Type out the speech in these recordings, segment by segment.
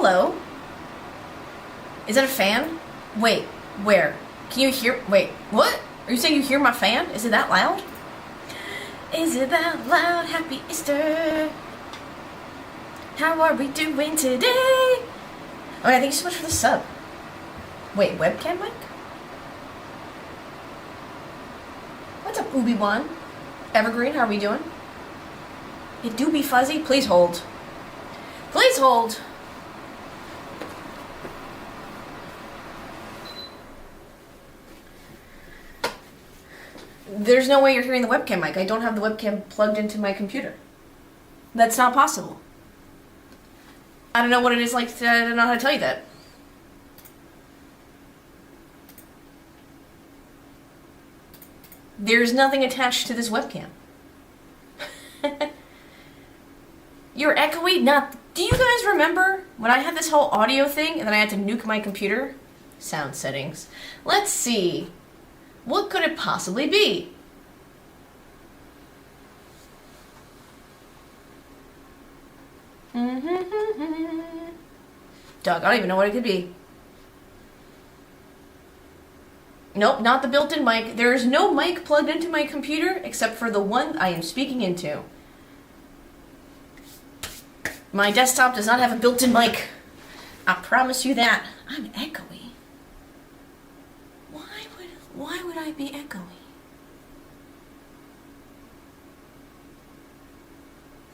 Hello? Is that a fan? Wait, where? Can you hear? Wait, what? Are you saying you hear my fan? Is it that loud? Is it that loud? Happy Easter! How are we doing today? Okay, thank you so much for the sub. Wait, webcam mic? What's up, Obi-Wan? Evergreen, how are we doing? It do be fuzzy. Please hold. Please hold. There's no way you're hearing the webcam mic. I don't have the webcam plugged into my computer. That's not possible. I don't know what it is like to, I don't know how to tell you that. There's nothing attached to this webcam. You're echoey? Not. Do you guys remember when I had this whole audio thing and then I had to nuke my computer? Sound settings. Let's see. What could it possibly be? Doug, I don't even know what it could be. Nope, not the built-in mic. There is no mic plugged into my computer except for the one I am speaking into. My desktop does not have a built-in mic. I promise you that. I'm echoey. Why would I be echoey?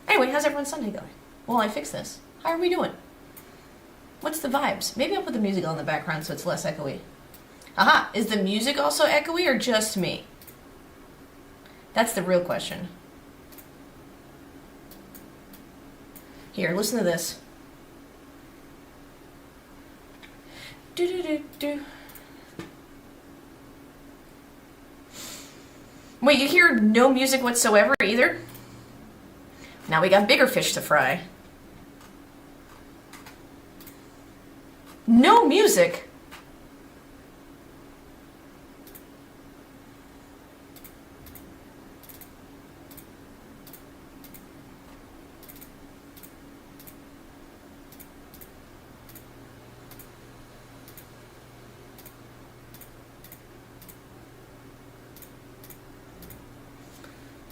Anyway, how's everyone's Sunday going? Well, I fixed this. How are we doing? What's the vibes? Maybe I'll put the music on in the background so it's less echoey. Aha! Is the music also echoey or just me? That's the real question. Here, listen to this. Do-do-do-do. Wait, you hear no music whatsoever either? Now we got bigger fish to fry. No music?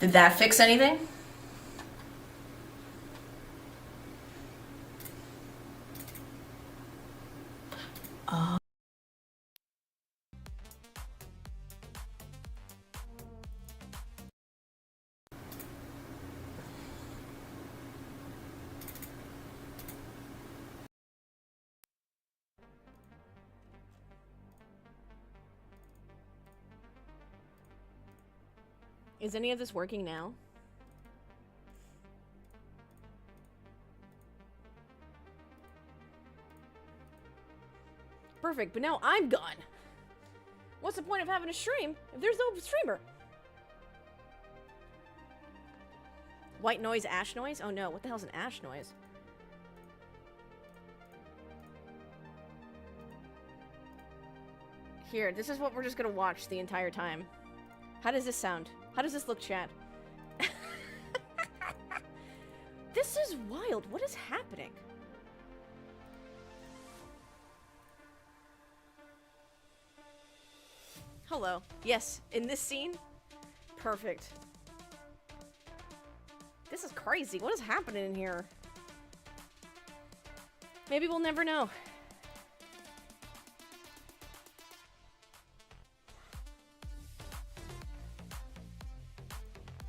Did that fix anything? Is any of this working now? Perfect, but now I'm gone. What's the point of having a stream if there's no streamer? White noise, ash noise? Oh no, what the hell's an ash noise? Here, this is what we're just gonna watch the entire time. How does this sound? How does this look, chat? This is wild. What is happening? Hello. Yes, in this scene? Perfect. This is crazy. What is happening in here? Maybe we'll never know.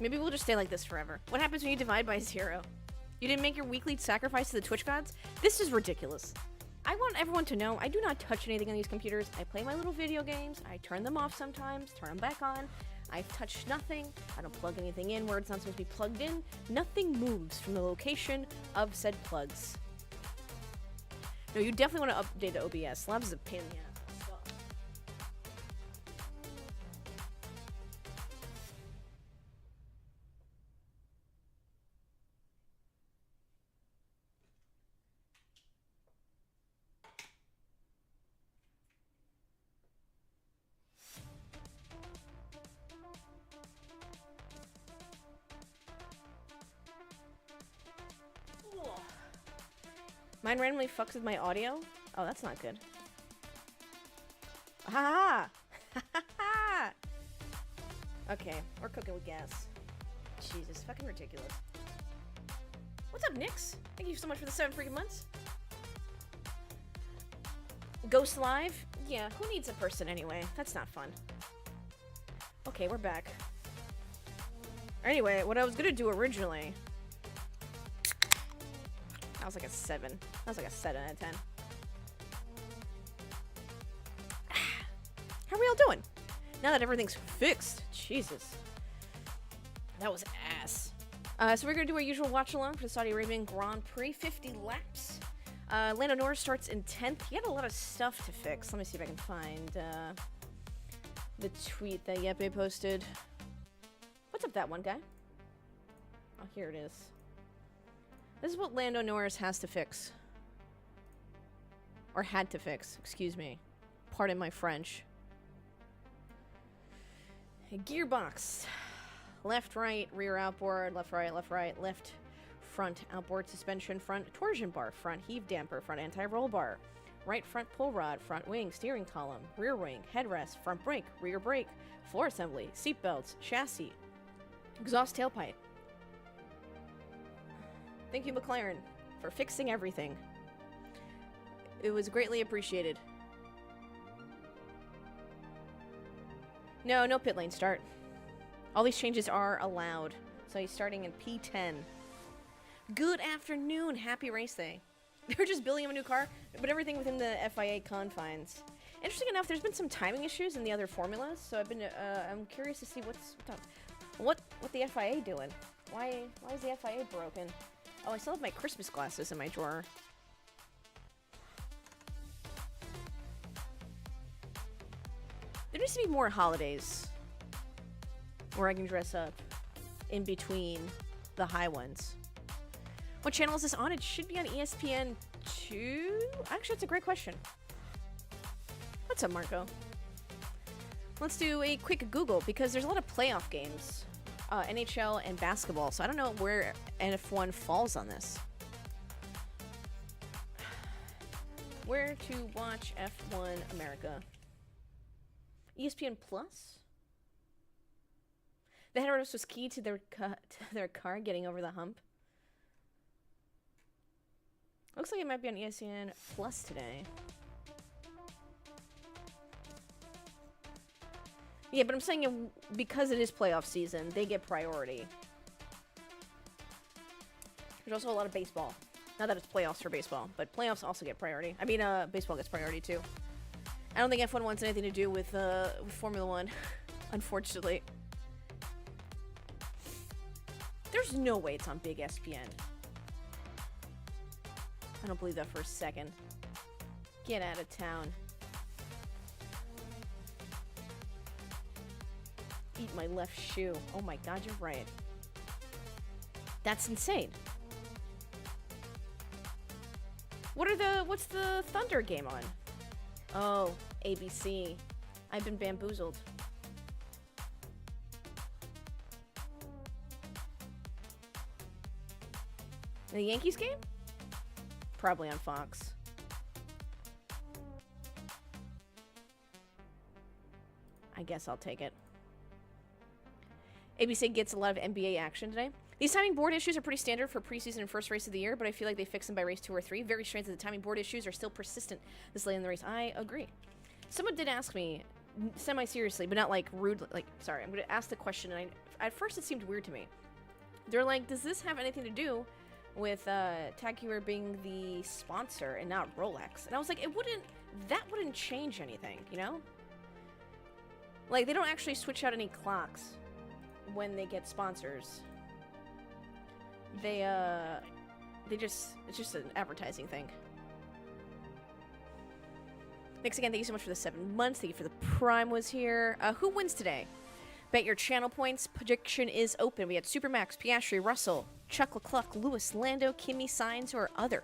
Maybe we'll just stay like this forever. What happens when you divide by 0? You didn't make your weekly sacrifice to the Twitch gods? This is ridiculous. I want everyone to know I do not touch anything on these computers. I play my little video games. I turn them off sometimes, turn them back on. I touch nothing. I don't plug anything in where it's not supposed to be plugged in. Nothing moves from the location of said plugs. No, you definitely want to update the OBS. Labs is a pain in the ass. Mine randomly fucks with my audio? Oh, that's not good. Ha ha ha! Okay, we're cooking with gas. Jesus, fucking ridiculous. What's up, Nix? Thank you so much for the 7 freaking months. Ghost Live? Yeah, who needs a person anyway? That's not fun. Okay, we're back. Anyway, what I was gonna do originally... That was like a 7. That was like a 7 out of 10. How are we all doing? Now that everything's fixed. Jesus. That was ass. So we're gonna do our usual watch-along for the Saudi Arabian Grand Prix. 50 laps. Lando Norris starts in 10th. He had a lot of stuff to fix. Let me see if I can find the tweet that Yeppe posted. What's up, that one guy? Oh, here it is. This is what Lando Norris has to fix. Or had to fix, excuse me. Pardon my French. Gearbox. Left, right, rear outboard, left, right, left, front, outboard suspension, front, torsion bar, front, heave damper, front anti-roll bar, right front pull rod, front wing, steering column, rear wing, headrest, front brake, rear brake, floor assembly, seat belts, chassis, exhaust tailpipe. Thank you, McLaren, for fixing everything. It was greatly appreciated. No pit lane start. All these changes are allowed. So he's starting in P10. Good afternoon. Happy race day. They're just building him a new car, but everything within the FIA confines. Interesting enough, there's been some timing issues in the other formulas, so I'm curious to see what's up. What the FIA doing? Why is the FIA broken? Oh, I still have my Christmas glasses in my drawer. There needs to be more holidays where I can dress up in between the high ones. What channel is this on? It should be on ESPN 2? Actually, that's a great question. What's up, Marco? Let's do a quick Google, because there's a lot of playoff games. NHL and basketball, so I don't know where F1 falls on this. Where to watch F1 America? ESPN Plus? The headrest was key to their car getting over the hump. Looks like it might be on ESPN Plus today. Yeah, but I'm saying because it is playoff season, they get priority. There's also a lot of baseball. Not that it's playoffs for baseball, but playoffs also get priority. I mean, baseball gets priority too. I don't think F1 wants anything to do with Formula 1, unfortunately. There's no way it's on big SPN. I don't believe that for a second. Get out of town. Eat my left shoe. Oh my god, you're right. That's insane. What's the Thunder game on? Oh, ABC. I've been bamboozled. The Yankees game? Probably on Fox. I guess I'll take it. ABC gets a lot of NBA action today. These timing board issues are pretty standard for preseason and first race of the year, but I feel like they fix them by race 2 or 3. Very strange that the timing board issues are still persistent this late in the race. I agree. Someone did ask me, semi-seriously, but not like rude, like, sorry, I'm going to ask the question, and at first it seemed weird to me. They're like, does this have anything to do with Tag Heuer being the sponsor and not Rolex? And I was like, that wouldn't change anything, you know? Like, they don't actually switch out any clocks when they get sponsors. It's just an advertising thing. Thanks again, thank you so much for the 7 months, thank you for the Prime was here. Who wins today? Bet your channel points, prediction is open. We had Supermax, Piastri, Russell, Chuck Leclerc, Lewis, Lando, Kimi, Sainz, or other.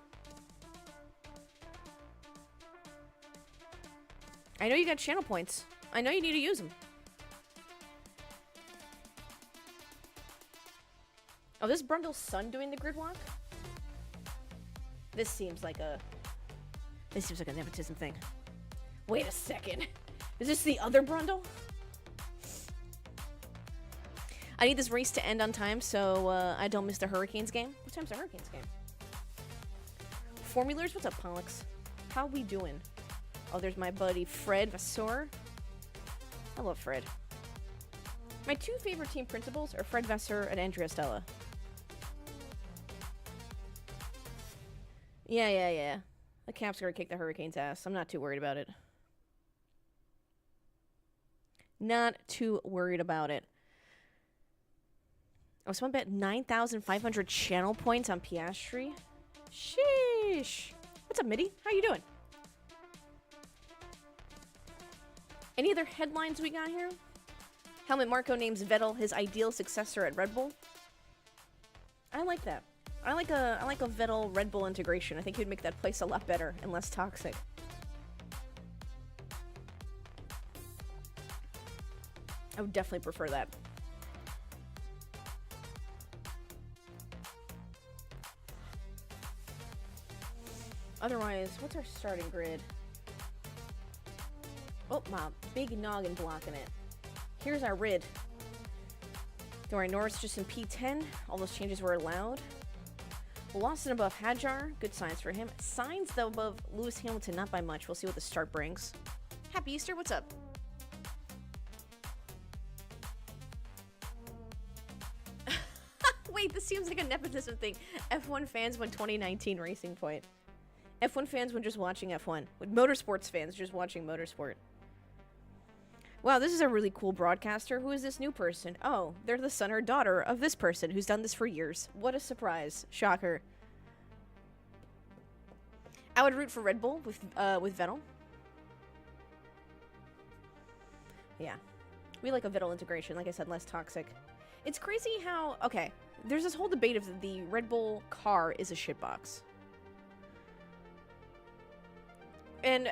I know you got channel points. I know you need to use them. Oh, this is Brundle's son doing the grid walk? This seems like a nepotism thing. Wait a second. Is this the other Brundle? I need this race to end on time so I don't miss the Hurricanes game. What time's the Hurricanes game? Formulars? What's up, Pollux? How we doing? Oh, there's my buddy Fred Vasseur. I love Fred. My two favorite team principals are Fred Vasseur and Andrea Stella. Yeah. The Caps are gonna kick the Hurricanes' ass. I'm not too worried about it. Not too worried about it. Oh, someone bet 9,500 channel points on Piastri. Sheesh. What's up, Mitty? How you doing? Any other headlines we got here? Helmut Marko names Vettel his ideal successor at Red Bull. I like that. I like a Vettel Red Bull integration. I think he would make that place a lot better and less toxic. I would definitely prefer that. Otherwise, what's our starting grid? Oh, my big noggin blocking it. Here's our rid. Don't worry, Norris just in P10. All those changes were allowed. Lawson above Hadjar. Good signs for him. Signs, though, above Lewis Hamilton. Not by much. We'll see what the start brings. Happy Easter. What's up? Wait, this seems like a nepotism thing. F1 fans won 2019 Racing Point. F1 fans when just watching F1. Motorsports fans just watching motorsport. Wow, this is a really cool broadcaster. Who is this new person? Oh, they're the son or daughter of this person who's done this for years. What a surprise. Shocker. I would root for Red Bull with Vettel. Yeah. We like a Vettel integration. Like I said, less toxic. It's crazy how... Okay, there's this whole debate of the Red Bull car is a shitbox. And...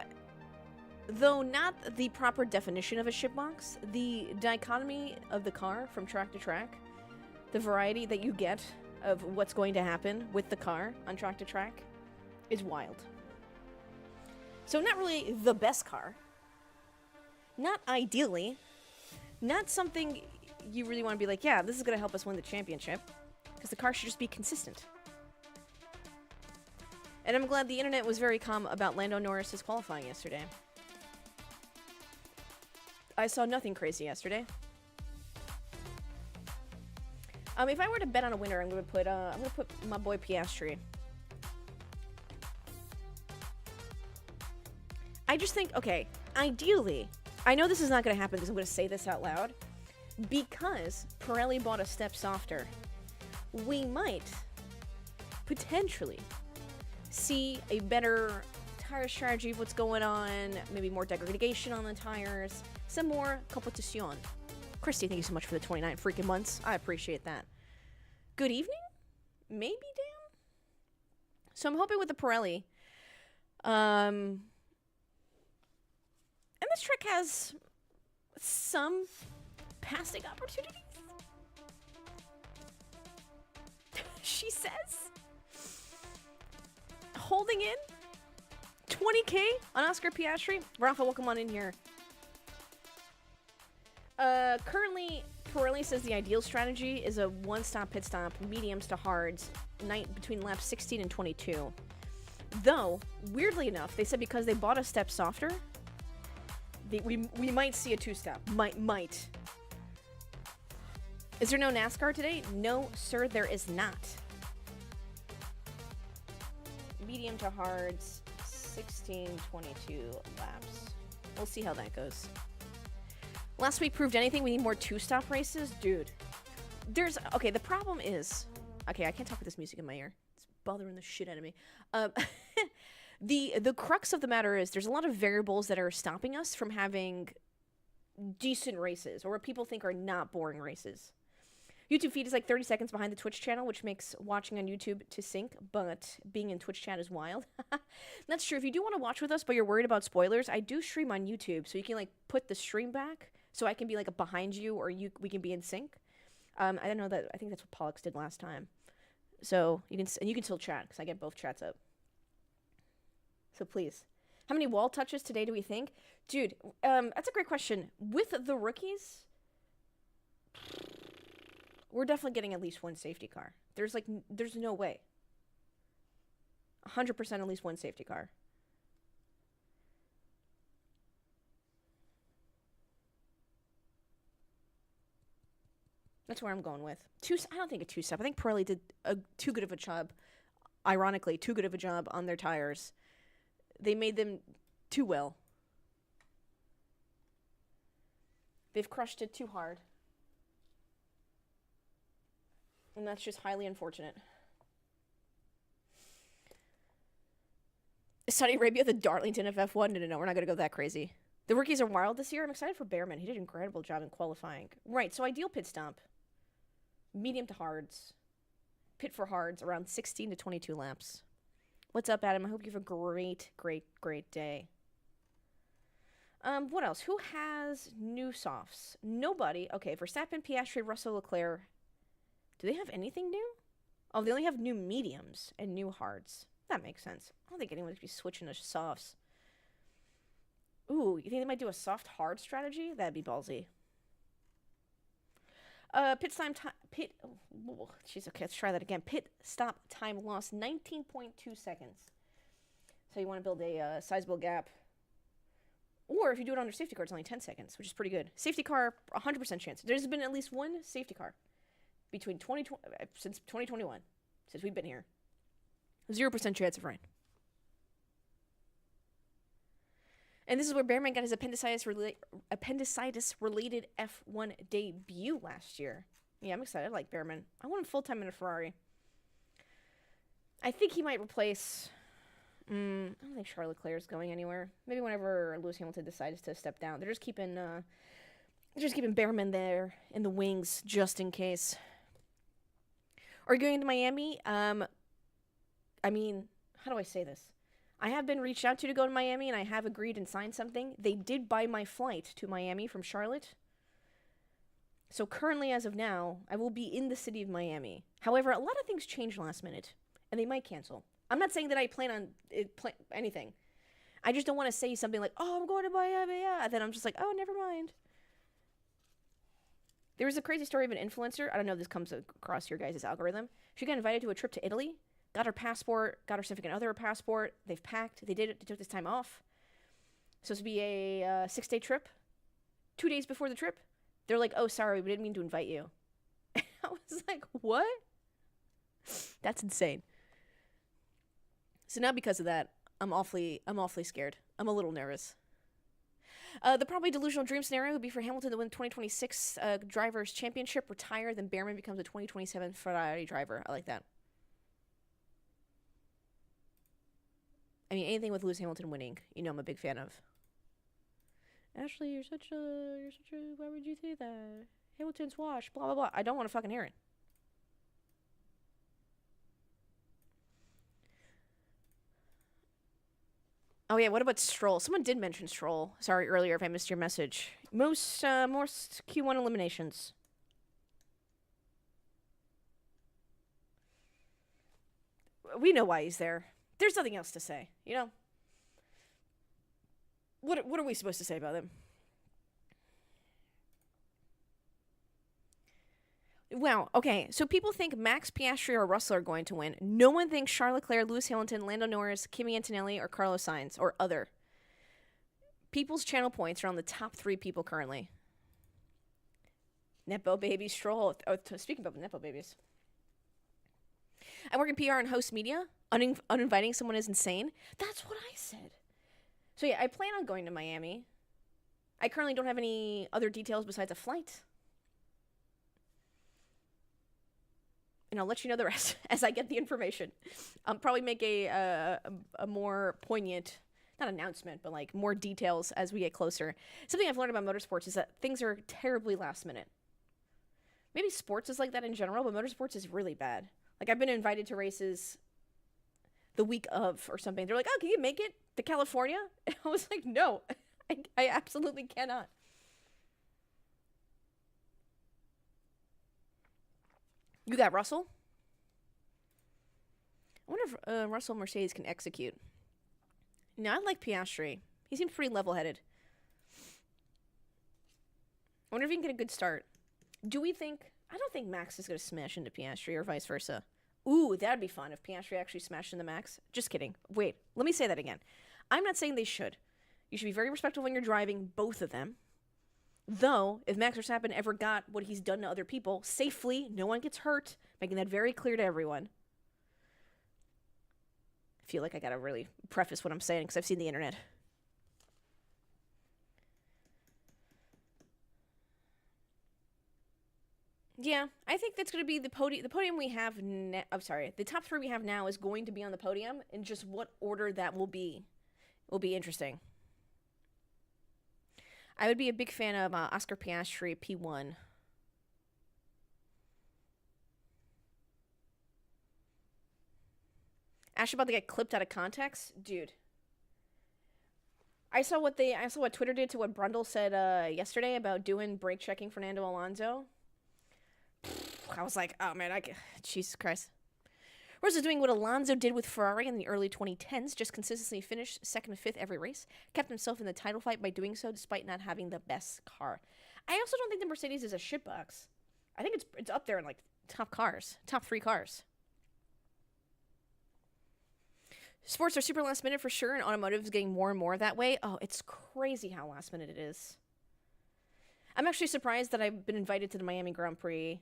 though not the proper definition of a shitbox, the dichotomy of the car from track to track, the variety that you get of what's going to happen with the car on track to track, is wild. So not really the best car. Not ideally. Not something you really want to be like, yeah, this is going to help us win the championship. Because the car should just be consistent. And I'm glad the internet was very calm about Lando Norris's qualifying yesterday. I saw nothing crazy yesterday. If I were to bet on a winner, I'm gonna put my boy Piastri. I just think, okay, ideally, I know this is not gonna happen because I'm gonna say this out loud. Because Pirelli bought a step softer, we might potentially see a better tire strategy of what's going on, maybe more degradation on the tires. Some more competition. Christy, thank you so much for the 29 freaking months. I appreciate that. Good evening? Maybe, damn? So I'm hoping with the Pirelli. And this trick has some passing opportunities. She says. Holding in 20K on Oscar Piastri. Rafa, welcome on in here. Currently, Pirelli says the ideal strategy is a one-stop pit stop, mediums to hards, between laps 16 and 22. Though, weirdly enough, they said because they bought a step softer, we might see a two-step. Might. Is there no NASCAR today? No, sir, there is not. Medium to hards, 16, 22 laps. We'll see how that goes. Last week proved anything. We need more two-stop races? Dude. Okay, the problem is... Okay, I can't talk with this music in my ear. It's bothering the shit out of me. The crux of the matter is there's a lot of variables that are stopping us from having decent races, or what people think are not boring races. YouTube feed is like 30 seconds behind the Twitch channel, which makes watching on YouTube to sync, but being in Twitch chat is wild. That's true. If you do want to watch with us, but you're worried about spoilers, I do stream on YouTube, so you can like put the stream back, so I can be like behind you, or we can be in sync. I don't know that. I think that's what Pollux did last time. So you can still chat because I get both chats up. So please. How many wall touches today do we think? Dude, that's a great question. With the rookies, we're definitely getting at least one safety car. There's no way. 100% at least one safety car. That's where I'm going with. I don't think a two-step. I think Pirelli did too good of a job. Ironically, too good of a job on their tires. They made them too well. They've crushed it too hard. And that's just highly unfortunate. Saudi Arabia, the Darlington of F1? No, we're not going to go that crazy. The rookies are wild this year. I'm excited for Behrman. He did an incredible job in qualifying. Right, so ideal pit stop. Medium to hards. Pit for hards, around 16 to 22 laps. What's up, Adam? I hope you have a great, great, great day. What else? Who has new softs? Nobody. Okay, Verstappen, Piastri, Russell, Leclerc. Do they have anything new? Oh, they only have new mediums and new hards. That makes sense. I don't think anyone's going to be switching to softs. Ooh, you think they might do a soft hard strategy? That'd be ballsy. Pit okay, let's try that again. Pit stop time loss, 19.2 seconds. So you want to build a sizable gap. Or if you do it under safety car, it's only 10 seconds, which is pretty good. Safety car, 100% chance. There's been at least one safety car between since 2021, since we've been here. 0% chance of rain. And this is where Behrman got his appendicitis-related F1 debut last year. Yeah, I'm excited. I like Behrman. I want him full-time in a Ferrari. I think he might replace... I don't think Charles Leclerc's going anywhere. Maybe whenever Lewis Hamilton decides to step down. They're just keeping Behrman there in the wings just in case. Are you going to Miami? I mean, how do I say this? I have been reached out to go to Miami, and I have agreed and signed something. They did buy my flight to Miami from Charlotte. So currently, as of now, I will be in the city of Miami. However, a lot of things change last minute, and they might cancel. I'm not saying that I plan on anything. I just don't want to say something like, oh, I'm going to Miami, yeah. And then I'm just like, oh, never mind. There was a crazy story of an influencer. I don't know if this comes across your guys' algorithm. She got invited to a trip to Italy. Got her passport, got her significant other a passport. They've packed. They did it. They took this time off. Supposed to be a 6-day trip. 2 days before the trip, they're like, "Oh, sorry, we didn't mean to invite you." And I was like, "What?" That's insane. So now because of that, I'm awfully scared. I'm a little nervous. The probably delusional dream scenario would be for Hamilton to win the 2026 Drivers' Championship, retire, then Behrman becomes a 2027 Ferrari driver. I like that. I mean, anything with Lewis Hamilton winning, I'm a big fan of. Ashley, you're such a, why would you say that? Hamilton's wash, blah, blah, blah. I don't want to fucking hear it. Oh, yeah, what about Stroll? Someone did mention Stroll. Sorry, earlier if I missed your message. Most Q1 eliminations. We know why he's there. There's nothing else to say, What are we supposed to say about him? Wow, okay, so people think Max, Piastri, or Russell are going to win. No one thinks Charles Leclerc, Lewis Hamilton, Lando Norris, Kimi Antonelli, or Carlos Sainz, or other. People's channel points are on the top 3 people currently. Nepo baby Stroll. Oh, speaking about Nepo babies. I work in PR and host media. Uninviting someone is insane. That's what I said. So yeah, I plan on going to Miami. I currently don't have any other details besides a flight. And I'll let you know the rest as I get the information. I'll probably make a more poignant, not announcement, but like more details as we get closer. Something I've learned about motorsports is that things are terribly last minute. Maybe sports is like that in general, but motorsports is really bad. Like I've been invited to races the week of or something. They're like, oh, can you make it to California? And I was like, no, I absolutely cannot. You got Russell? I wonder if Russell Mercedes can execute. No, I like Piastri. He seems pretty level-headed. I wonder if he can get a good start. Do we think... I don't think Max is going to smash into Piastri or vice versa. Ooh, that'd be fun if Piastri actually smashed into Max. Just kidding. Wait, let me say that again. I'm not saying they should. You should be very respectful when you're driving, both of them. Though, if Max Verstappen ever got what he's done to other people safely, no one gets hurt, making that very clear to everyone. I feel like I gotta really preface what I'm saying because I've seen the internet. Yeah, I think that's going to be the podium. The podium we have I'm sorry, the top three we have now is going to be on the podium, and just what order that will be interesting. I would be a big fan of Oscar Piastri, P1. Ash about to get clipped out of context, dude. I saw what Twitter did to what Brundle said yesterday about doing brake checking Fernando Alonso. I was like, oh man, Jesus Christ. Whereas doing what Alonso did with Ferrari in the early 2010s, just consistently finished second and fifth every race, kept himself in the title fight by doing so despite not having the best car. I also don't think the Mercedes is a shitbox. I think it's up there in like top three cars. Sports are super last minute for sure, and automotive is getting more and more that way. Oh, it's crazy how last minute it is. I'm actually surprised that I've been invited to the Miami Grand Prix.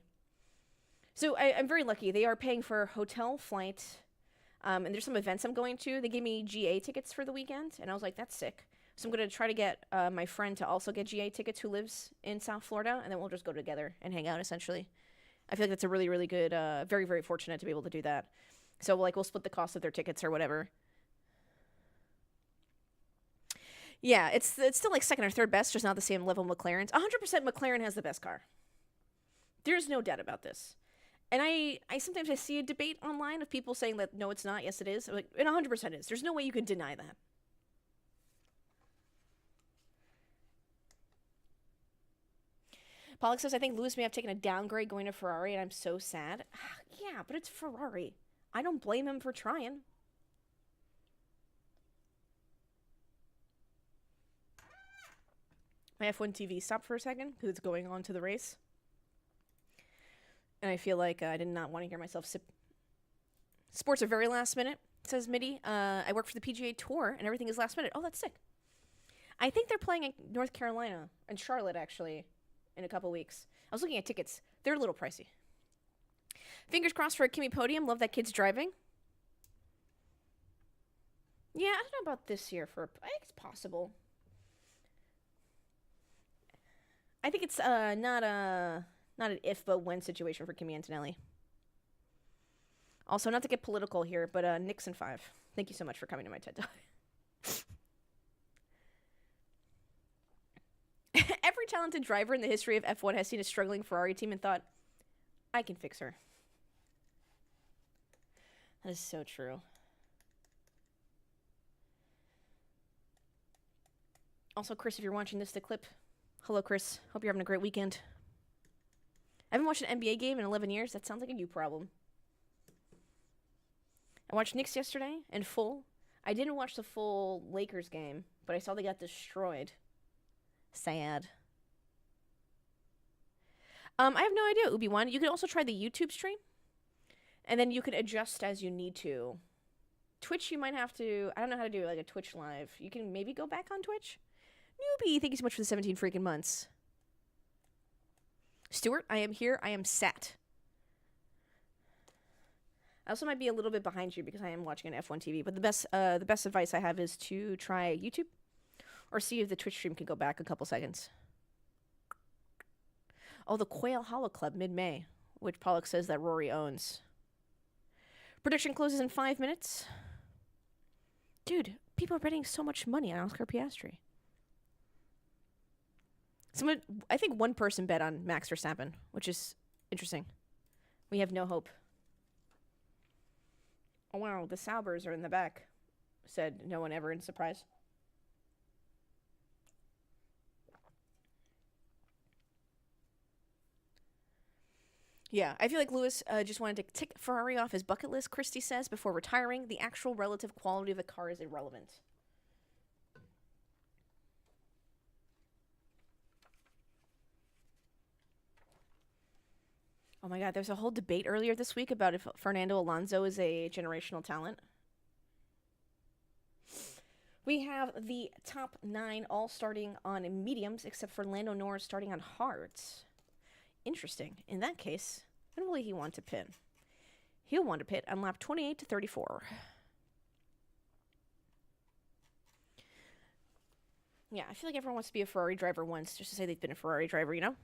So I'm very lucky. They are paying for hotel, flight, and there's some events I'm going to. They gave me GA tickets for the weekend, and I was like, that's sick. So I'm going to try to get my friend to also get GA tickets who lives in South Florida, and then we'll just go together and hang out, essentially. I feel like that's a really, really good, very, very fortunate to be able to do that. So we'll split the cost of their tickets or whatever. Yeah, it's still like second or third best, just not the same level McLaren's. 100% McLaren has the best car. There's no doubt about this. And I sometimes I see a debate online of people saying that, no, it's not, yes, it is. I'm like, it 100% is. There's no way you can deny that. Pollock says, I think Lewis may have taken a downgrade going to Ferrari, and I'm so sad. Yeah, but it's Ferrari. I don't blame him for trying. My F1 TV stopped for a second because it's going on to the race. And I feel like I did not want to hear myself sip. Sports are very last minute, says Mitty. I work for the PGA Tour, and everything is last minute. Oh, that's sick. I think they're playing in North Carolina and Charlotte, actually, in a couple weeks. I was looking at tickets. They're a little pricey. Fingers crossed for a Kimi podium. Love that kid's driving. Yeah, I don't know about this year. I think it's possible. I think it's not an if but when situation for Kimi Antonelli. Also, not to get political here, but Nixon 5. Thank you so much for coming to my TED Talk. Every talented driver in the history of F1 has seen a struggling Ferrari team and thought, I can fix her. That is so true. Also, Chris, if you're watching this, the clip. Hello, Chris. Hope you're having a great weekend. I haven't watched an NBA game in 11 years. That sounds like a you problem. I watched Knicks yesterday in full. I didn't watch the full Lakers game, but I saw they got destroyed. Sad. I have no idea, Ubi1. You can also try the YouTube stream, and then you can adjust as you need to. Twitch, you might have to... I don't know how to do like a Twitch live. You can maybe go back on Twitch. Newbie, thank you so much for the 17 freaking months. Stuart, I am here. I am sat. I also might be a little bit behind you because I am watching an F1 TV, but the best advice I have is to try YouTube or see if the Twitch stream can go back a couple seconds. Oh, the Quail Hollow Club mid-May, which Pollock says that Rory owns. Prediction closes in 5 minutes. Dude, people are betting so much money on Oscar Piastri. I think one person bet on Max Verstappen, which is interesting. We have no hope. Oh, wow, the Saubers are in the back, said no one ever in surprise. Yeah, I feel like Lewis just wanted to tick Ferrari off his bucket list, Christy says, before retiring. The actual relative quality of the car is irrelevant. Oh my God, there's a whole debate earlier this week about if Fernando Alonso is a generational talent. We have the top 9 all starting on mediums, except for Lando Norris starting on hards. Interesting. In that case, when will he want to pit? He'll want to pit on lap 28 to 34. Yeah, I feel like everyone wants to be a Ferrari driver once, just to say they've been a Ferrari driver, you know?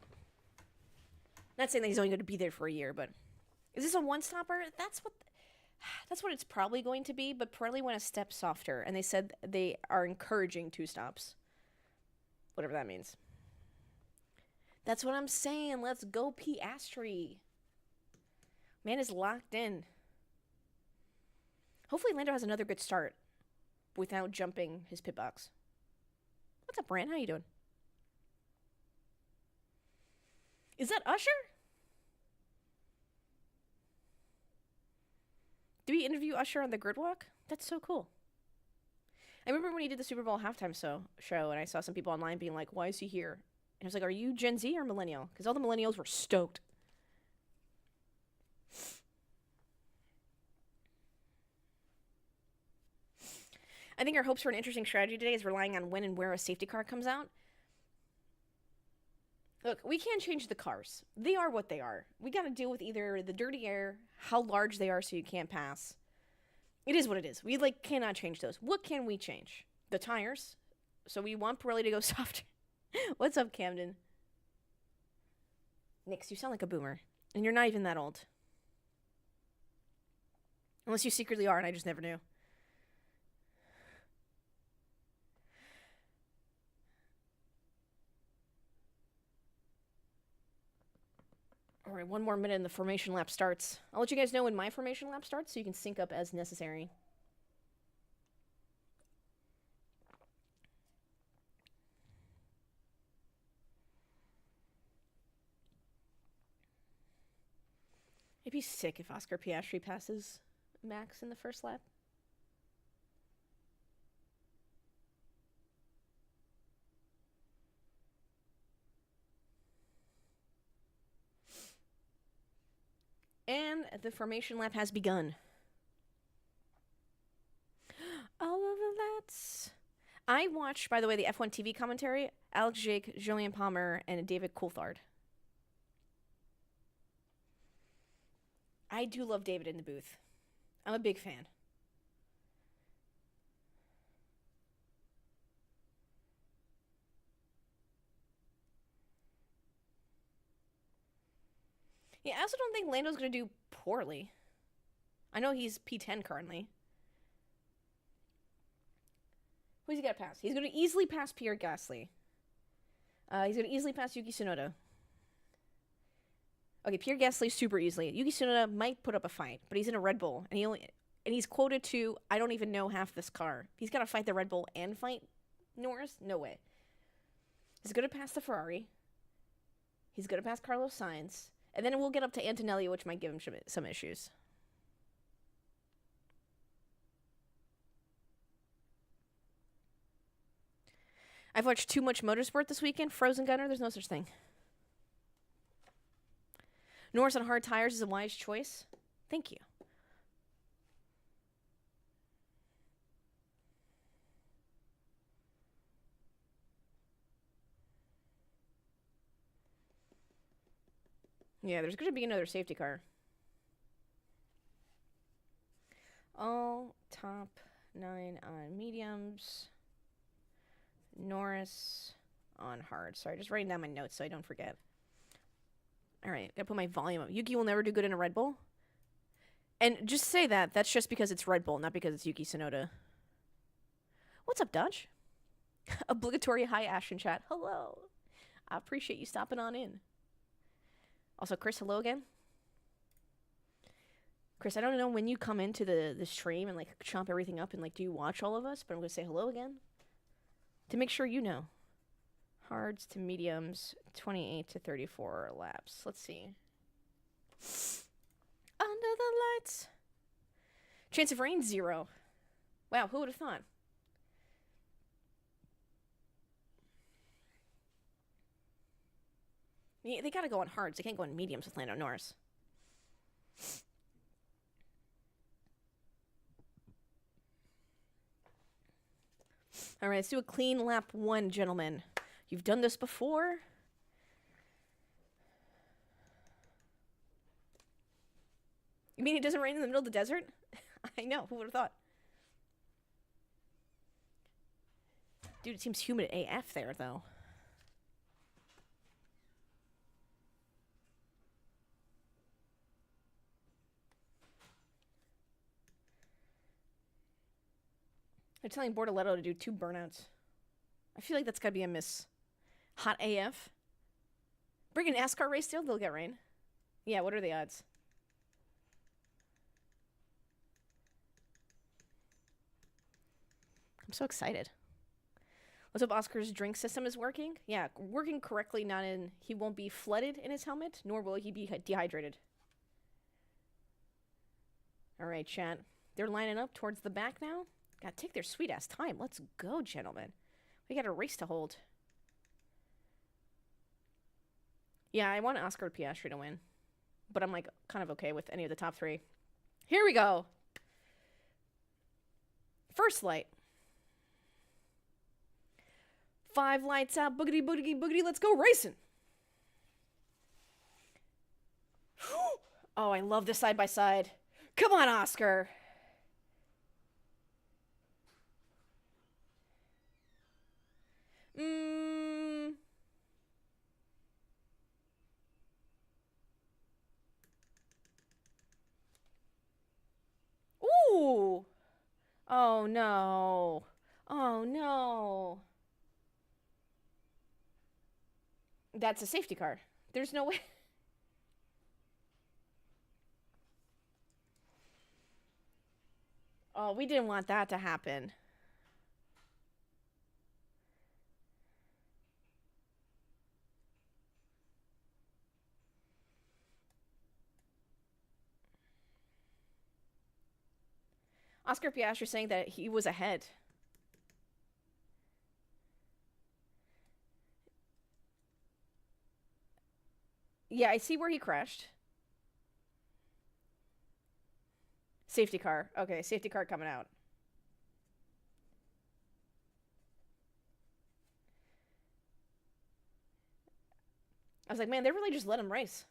Not saying that he's only going to be there for a year, but... Is this a one-stopper? That's what it's probably going to be, but Pirelli went a step softer, and they said they are encouraging 2 stops. Whatever that means. That's what I'm saying. Let's go Piastri. Man is locked in. Hopefully Lando has another good start without jumping his pit box. What's up, Brant? How you doing? Is that Usher? Did we interview Usher on the grid walk? That's so cool. I remember when he did the Super Bowl halftime show, and I saw some people online being like, why is he here? And I was like, are you Gen Z or millennial? Because all the millennials were stoked. I think our hopes for an interesting strategy today is relying on when and where a safety car comes out. Look, we can't change the cars. They are what they are. We got to deal with either the dirty air, how large they are so you can't pass. It is what it is. We, cannot change those. What can we change? The tires. So we want Pirelli to go softer. What's up, Camden? Nix, you sound like a boomer. And you're not even that old. Unless you secretly are, and I just never knew. All right, 1 more minute and the formation lap starts. I'll let you guys know when my formation lap starts so you can sync up as necessary. It'd be sick if Oscar Piastri passes Max in the first lap. And the formation lap has begun. All of the laps. I watched, by the way, the F1 TV commentary. Alex Jake, Julian Palmer, and David Coulthard. I do love David in the booth. I'm a big fan. Yeah, I also don't think Lando's going to do poorly. I know he's P10 currently. Who's he got to pass? He's going to easily pass Pierre Gasly. He's going to easily pass Yuki Tsunoda. Okay, Pierre Gasly super easily. Yuki Tsunoda might put up a fight, but he's in a Red Bull, and he's quoted to, I don't even know half this car. He's got to fight the Red Bull and fight Norris? No way. He's going to pass the Ferrari. He's going to pass Carlos Sainz. And then we'll get up to Antonelli, which might give him some issues. I've watched too much motorsport this weekend. Frozen Gunner, there's no such thing. Norris on hard tires is a wise choice. Thank you. Yeah, there's going to be another safety car. All top 9 on mediums. Norris on hard. Sorry, just writing down my notes so I don't forget. All right, gotta put my volume up. Yuki will never do good in a Red Bull. And just say that. That's just because it's Red Bull, not because it's Yuki Tsunoda. What's up, Dodge? Obligatory hi, Ash in chat. Hello. I appreciate you stopping on in. Also, Chris, hello again. Chris, I don't know when you come into the stream and chomp everything up and do you watch all of us, but I'm gonna say hello again to make sure you know. Hards to mediums, 28 to 34 laps. Let's see. Under the lights. Chance of rain, 0. Wow, who would have thought? Yeah, they gotta go on hards. They can't go on mediums with Lando Norris. All right, let's do a clean lap 1, gentlemen. You've done this before. You mean it doesn't rain in the middle of the desert? I know, who would have thought? Dude, it seems humid AF there, though. They're telling Bortoletto to do 2 burnouts. I feel like that's gotta be a miss. Hot AF. Bring an NASCAR race deal, they'll get rain. Yeah, what are the odds? I'm so excited. Let's hope Oscar's drink system is working. Yeah, working correctly, not in... He won't be flooded in his helmet, nor will he be dehydrated. Alright, chat. They're lining up towards the back now. Gotta take their sweet-ass time. Let's go, gentlemen. We got a race to hold. Yeah, I want Oscar Piastri to win. But I'm, like, kind of okay with any of the top 3. Here we go! First light. 5 lights out. Boogity, boogity, boogity. Let's go racing! Oh, I love this side-by-side. Come on, Oscar! Ooh! Oh, no. Oh, no. That's a safety car. There's no way. Oh, we didn't want that to happen. Oscar Piastri saying that he was ahead. Yeah, I see where he crashed. Safety car. Okay, safety car coming out. I was like, man, they really just let him race.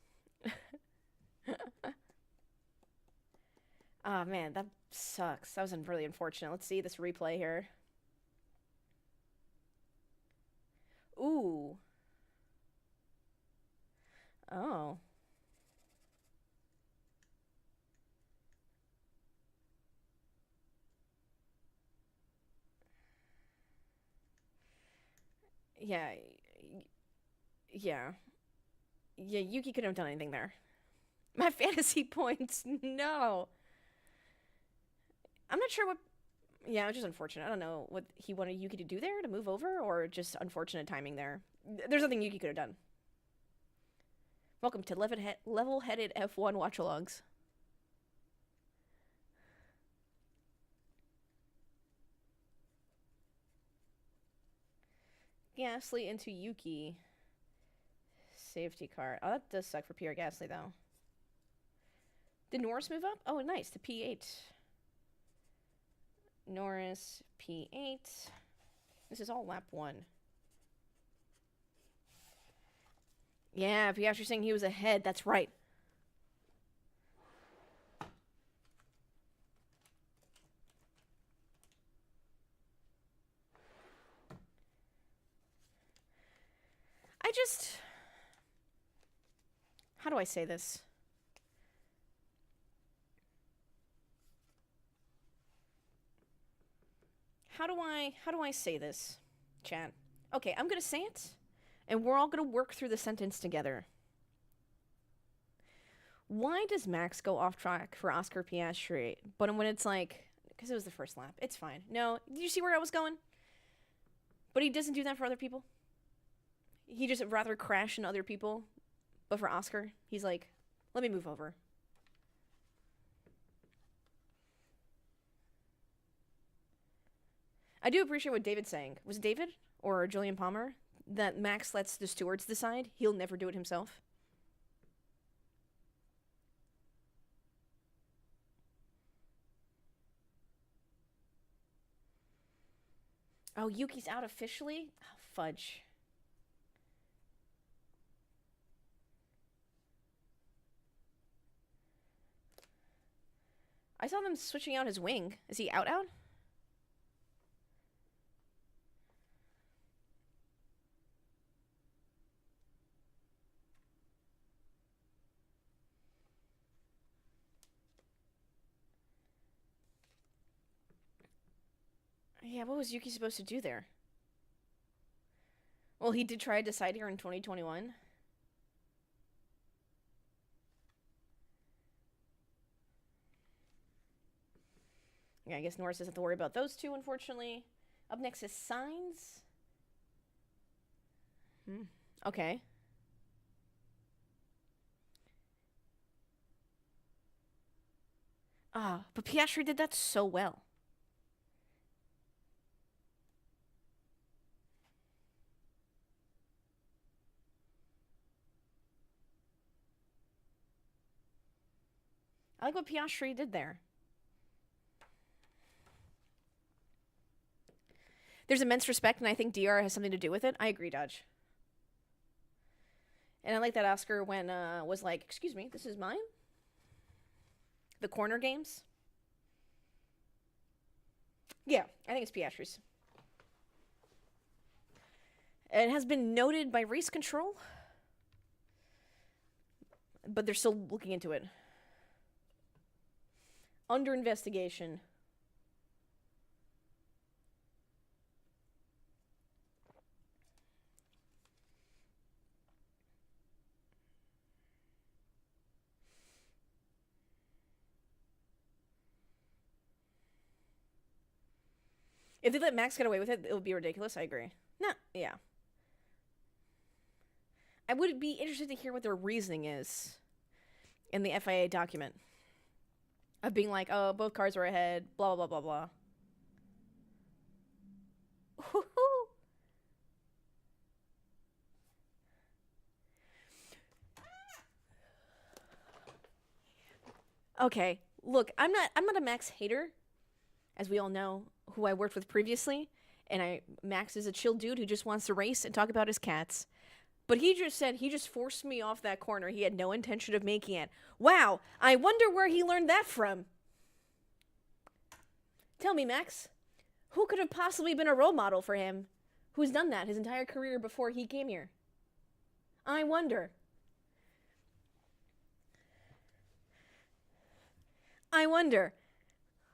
Oh, man, that sucks. That was really unfortunate. Let's see this replay here. Ooh. Oh. Yeah. Yeah. Yeah, Yuki couldn't have done anything there. My fantasy points, no. I'm not sure what... Yeah, it was just unfortunate. I don't know what he wanted Yuki to do there, to move over, or just unfortunate timing there. There's nothing Yuki could have done. Welcome to level-headed F1 watch-alongs. Gasly into Yuki. Safety car. Oh, that does suck for Pierre Gasly, though. Did Norris move up? Oh, nice. To P8. Norris, P8. This is all lap 1. Yeah, Piastri saying he was ahead. That's right. I just... How do I say this? How do I say this, chat? Okay, I'm gonna say it, and we're all gonna work through the sentence together. Why does Max go off track for Oscar Piastri, but when it's like, because it was the first lap, it's fine. No, did you see where I was going? But he doesn't do that for other people. He just rather crash into other people, but for Oscar, he's like, let me move over. I do appreciate what David's saying. Was it David or Julian Palmer? That Max lets the stewards decide. He'll never do it himself. Oh, Yuki's out officially? Oh, fudge. I saw them switching out his wing. Is he out? Yeah, what was Yuki supposed to do there? Well, he did try to decide here in 2021. Yeah, I guess Norris doesn't have to worry about those two, unfortunately. Up next is Signs. Okay. Ah, but Piastri did that so well. I like what Piastri did there. There's immense respect, and I think DR has something to do with it. I agree, Dodge. And I like that Oscar when was like, "Excuse me, this is mine." The corner games. Yeah, I think it's Piastri's. It has been noted by Race Control, but they're still looking into it. Under investigation. If they let Max get away with it, it would be ridiculous. I agree. Nah, yeah. I would be interested to hear what their reasoning is in the FIA document. Of being like, oh, both cars were ahead, blah, blah, blah, blah, blah. Okay, look, I'm not a Max hater, as we all know, who I worked with previously, and Max is a chill dude who just wants to race and talk about his cats. But he just said he just forced me off that corner. He had no intention of making it. Wow, I wonder where he learned that from. Tell me, Max, who could have possibly been a role model for him who's done that his entire career before he came here? I wonder. I wonder.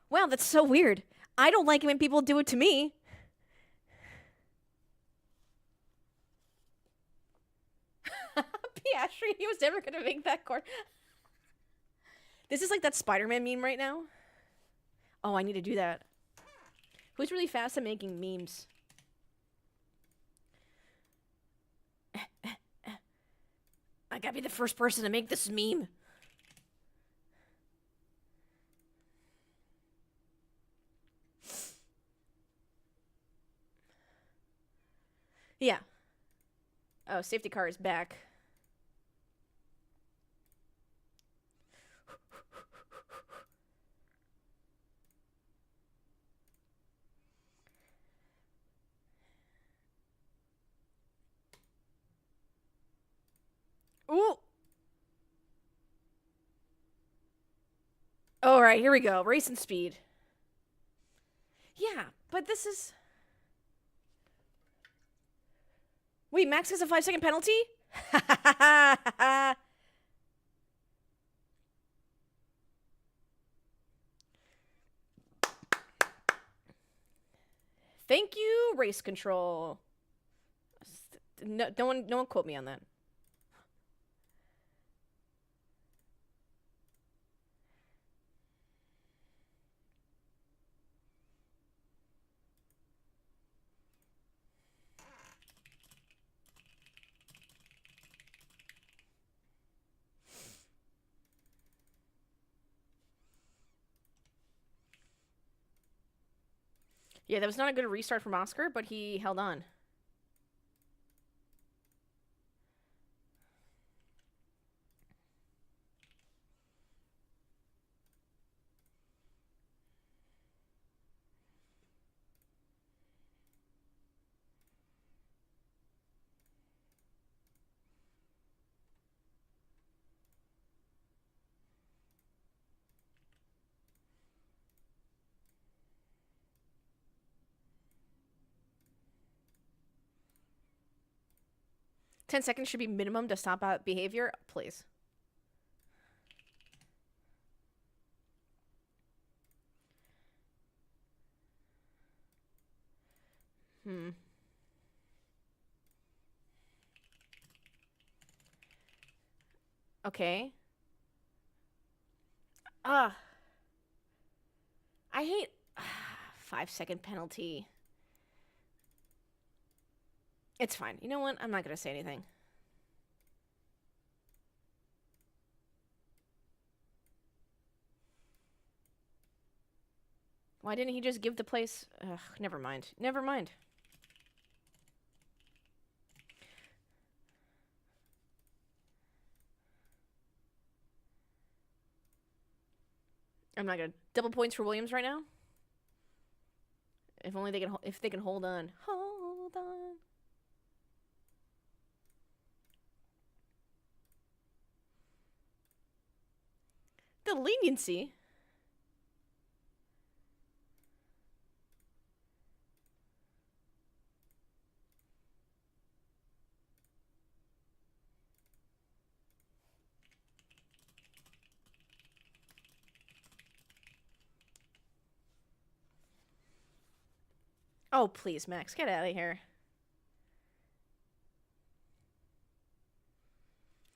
Wow, that's so weird. I don't like it when people do it to me. Piastri, he was never going to make that corner. This is like that Spider-Man meme right now. Oh, I need to do that. Who's really fast at making memes? I gotta be the first person to make this meme. Yeah. Oh, safety car is back. Ooh. All right, here we go. Racing speed. Yeah, but this is... Wait, Max has a 5-second penalty? Thank you, race control. No one quote me on that. Yeah, that was not a good restart from Oscar, but he held on. 10 seconds should be minimum to stop out behavior. Please. Okay. I hate 5-second penalty. It's fine. You know what? I'm not going to say anything. Why didn't he just give the place? Ugh, never mind. Never mind. I'm not gonna double points for Williams right now. If only they can. If they can hold on. Hold on. The leniency. Oh, please, Max, get out of here.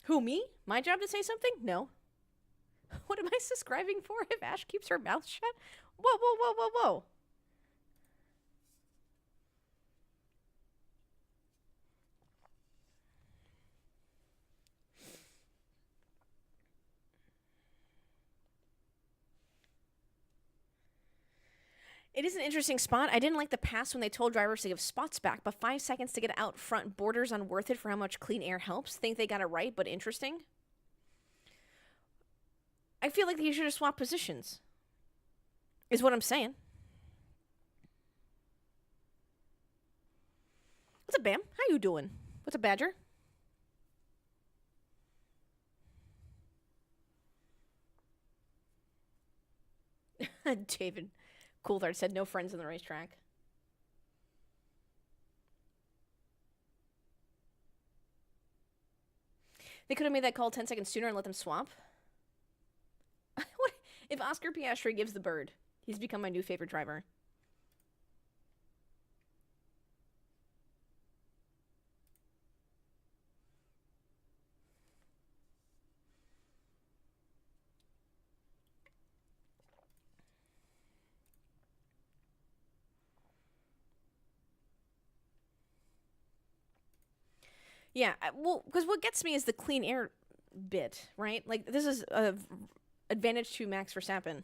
Who, me? My job to say something? No. What am I subscribing for if Ash keeps her mouth shut? Whoa, whoa, whoa, whoa, whoa. It is an interesting spot. I didn't like the pass when they told drivers to give spots back, but 5 seconds to get out front borders on worth it for how much clean air helps. Think they got it right, but interesting. I feel like you should have swapped positions, is what I'm saying. What's up, Bam? How you doing? What's up, Badger? David Coulthard said no friends in the racetrack. They could have made that call 10 seconds sooner and let them swap. What if Oscar Piastri gives the bird? He's become my new favorite driver. Yeah, well, because what gets me is the clean air bit, right? Like, this is a advantage to Max Verstappen.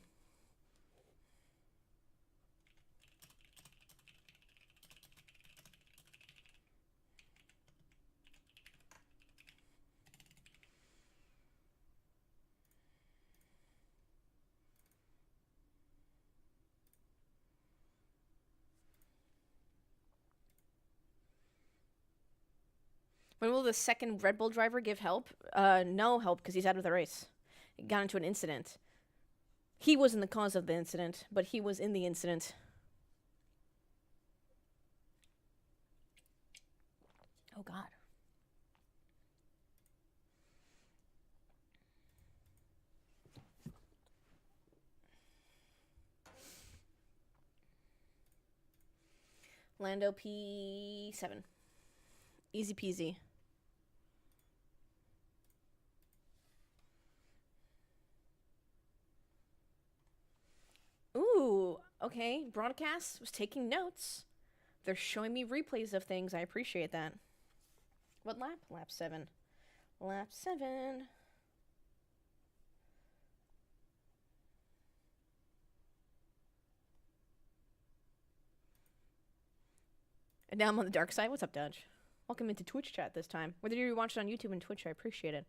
When will the second Red Bull driver give help? No help because he's out of the race. He got into an incident. He wasn't the cause of the incident, but he was in the incident. Oh, God. Lando P7. Easy peasy. Ooh, okay. Broadcast was taking notes. They're showing me replays of things. I appreciate that. What lap? Lap 7. Lap 7. And now I'm on the dark side. What's up, Dodge? Welcome into Twitch chat this time. Whether you watch it on YouTube and Twitch, I appreciate it.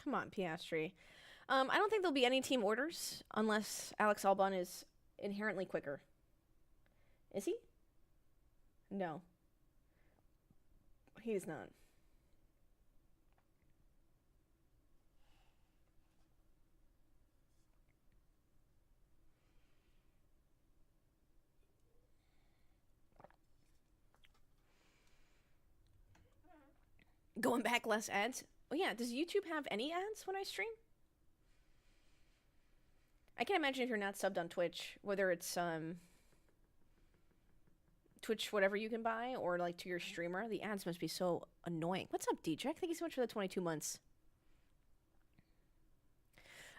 Come on, Piastri. I don't think there'll be any team orders unless Alex Albon is inherently quicker. Is he? No. He's not. Going back, less ads. Oh yeah, does YouTube have any ads when I stream? I can imagine if you're not subbed on Twitch, whether it's Twitch whatever you can buy or like to your streamer, the ads must be so annoying. What's up, DJ? Thank you so much for the 22 months.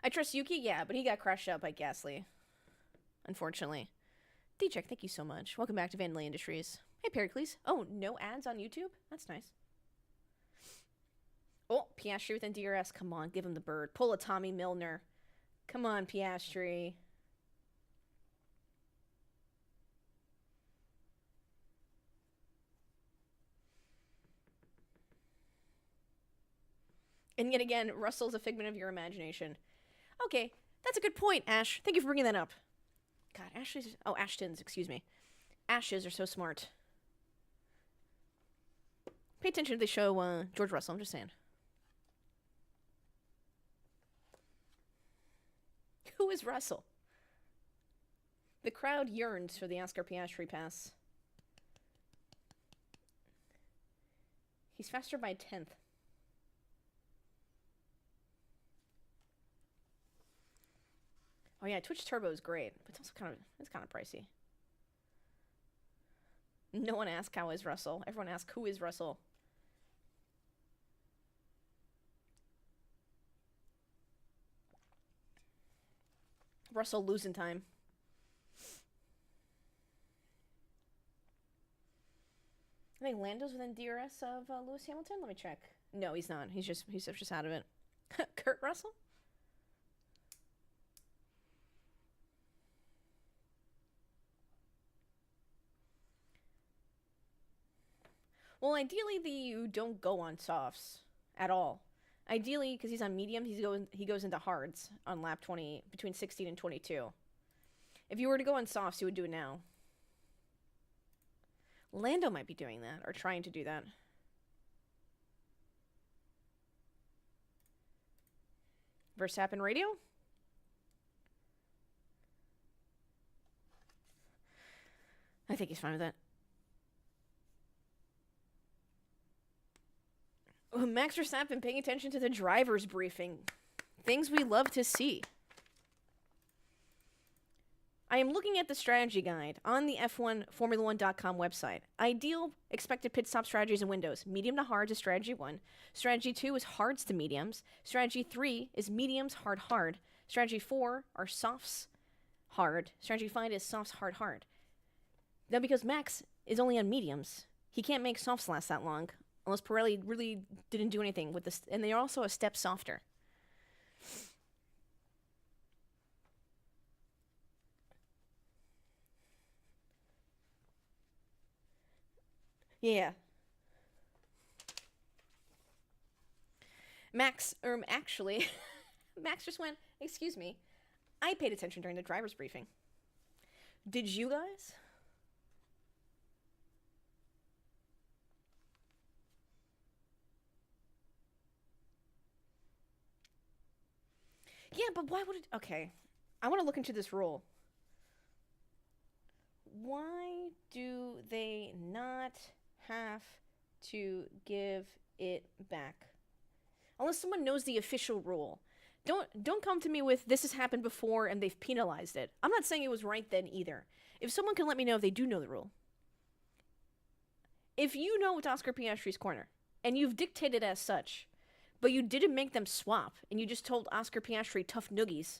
I trust Yuki, yeah, but he got crashed out by Ghastly, unfortunately. DJ, thank you so much. Welcome back to Vandelay Industries. Hey, Pericles. Oh, no ads on YouTube? That's nice. Oh, Piastri with DRS. Come on, give him the bird. Pull a Tommy Milner. Come on, Piastri. And yet again, Russell's a figment of your imagination. Okay, that's a good point, Ash. Thank you for bringing that up. God, Ashley's... Oh, Ashtons, excuse me. Ashes are so smart. Pay attention to the show, George Russell, I'm just saying. Who is Russell? The crowd yearns for the Oscar Piastri pass. He's faster by a 10th. Oh yeah, Twitch Turbo is great, but it's also kind of pricey. No one asks how is Russell. Everyone asks who is Russell. Russell losing time. I think Lando's within DRS of Lewis Hamilton. Let me check. No, he's not. He's just out of it. Kurt Russell. Well, ideally, you don't go on softs at all. Ideally, because he's on medium, he goes into hards on lap 20, between 16 and 22. If you were to go on softs, you would do it now. Lando might be doing that, or trying to do that. Verstappen radio? I think he's fine with that. Max Verstappen paying attention to the driver's briefing. Things we love to see. I am looking at the strategy guide on the F1 Formula1.com website. Ideal expected pit stop strategies and windows. Medium to hard is strategy 1. Strategy 2 is hards to mediums. Strategy 3 is mediums, hard, hard. Strategy 4 are softs, hard. Strategy 5 is softs, hard, hard. Now, because Max is only on mediums, he can't make softs last that long. Unless Pirelli really didn't do anything with this. And they're also a step softer. Yeah. Max, actually, Max just went, excuse me, I paid attention during the driver's briefing. Did you guys? Yeah, but why would it... Okay. I want to look into this rule. Why do they not have to give it back? Unless someone knows the official rule. Don't come to me with, this has happened before and they've penalized it. I'm not saying it was right then either. If someone can let me know if they do know the rule. If you know it's Oscar Piastri's corner, and you've dictated as such... But you didn't make them swap, and you just told Oscar Piastri tough noogies.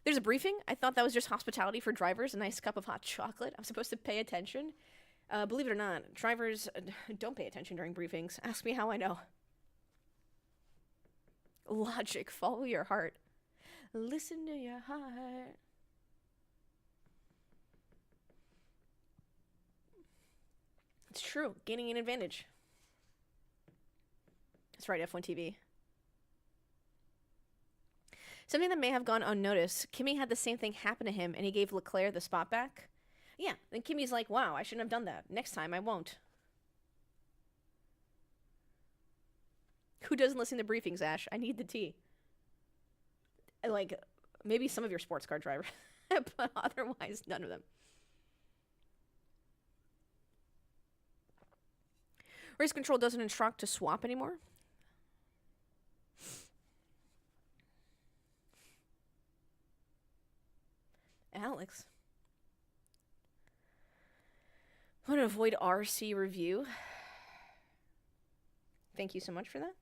There's a briefing. I thought that was just hospitality for drivers, a nice cup of hot chocolate. I'm supposed to pay attention. Believe it or not, drivers don't pay attention during briefings. Ask me how I know. Logic, follow your heart. Listen to your heart. It's true. Gaining an advantage. That's right, F1 TV. Something that may have gone unnoticed. Kimi had the same thing happen to him, and he gave Leclerc the spot back. Yeah, then Kimi's like, wow, I shouldn't have done that. Next time, I won't. Who doesn't listen to briefings, Ash? I need the tea. Like, maybe some of your sports car drivers, but otherwise, none of them. Race control doesn't instruct to swap anymore. Alex. I want to avoid RC review. Thank you so much for that.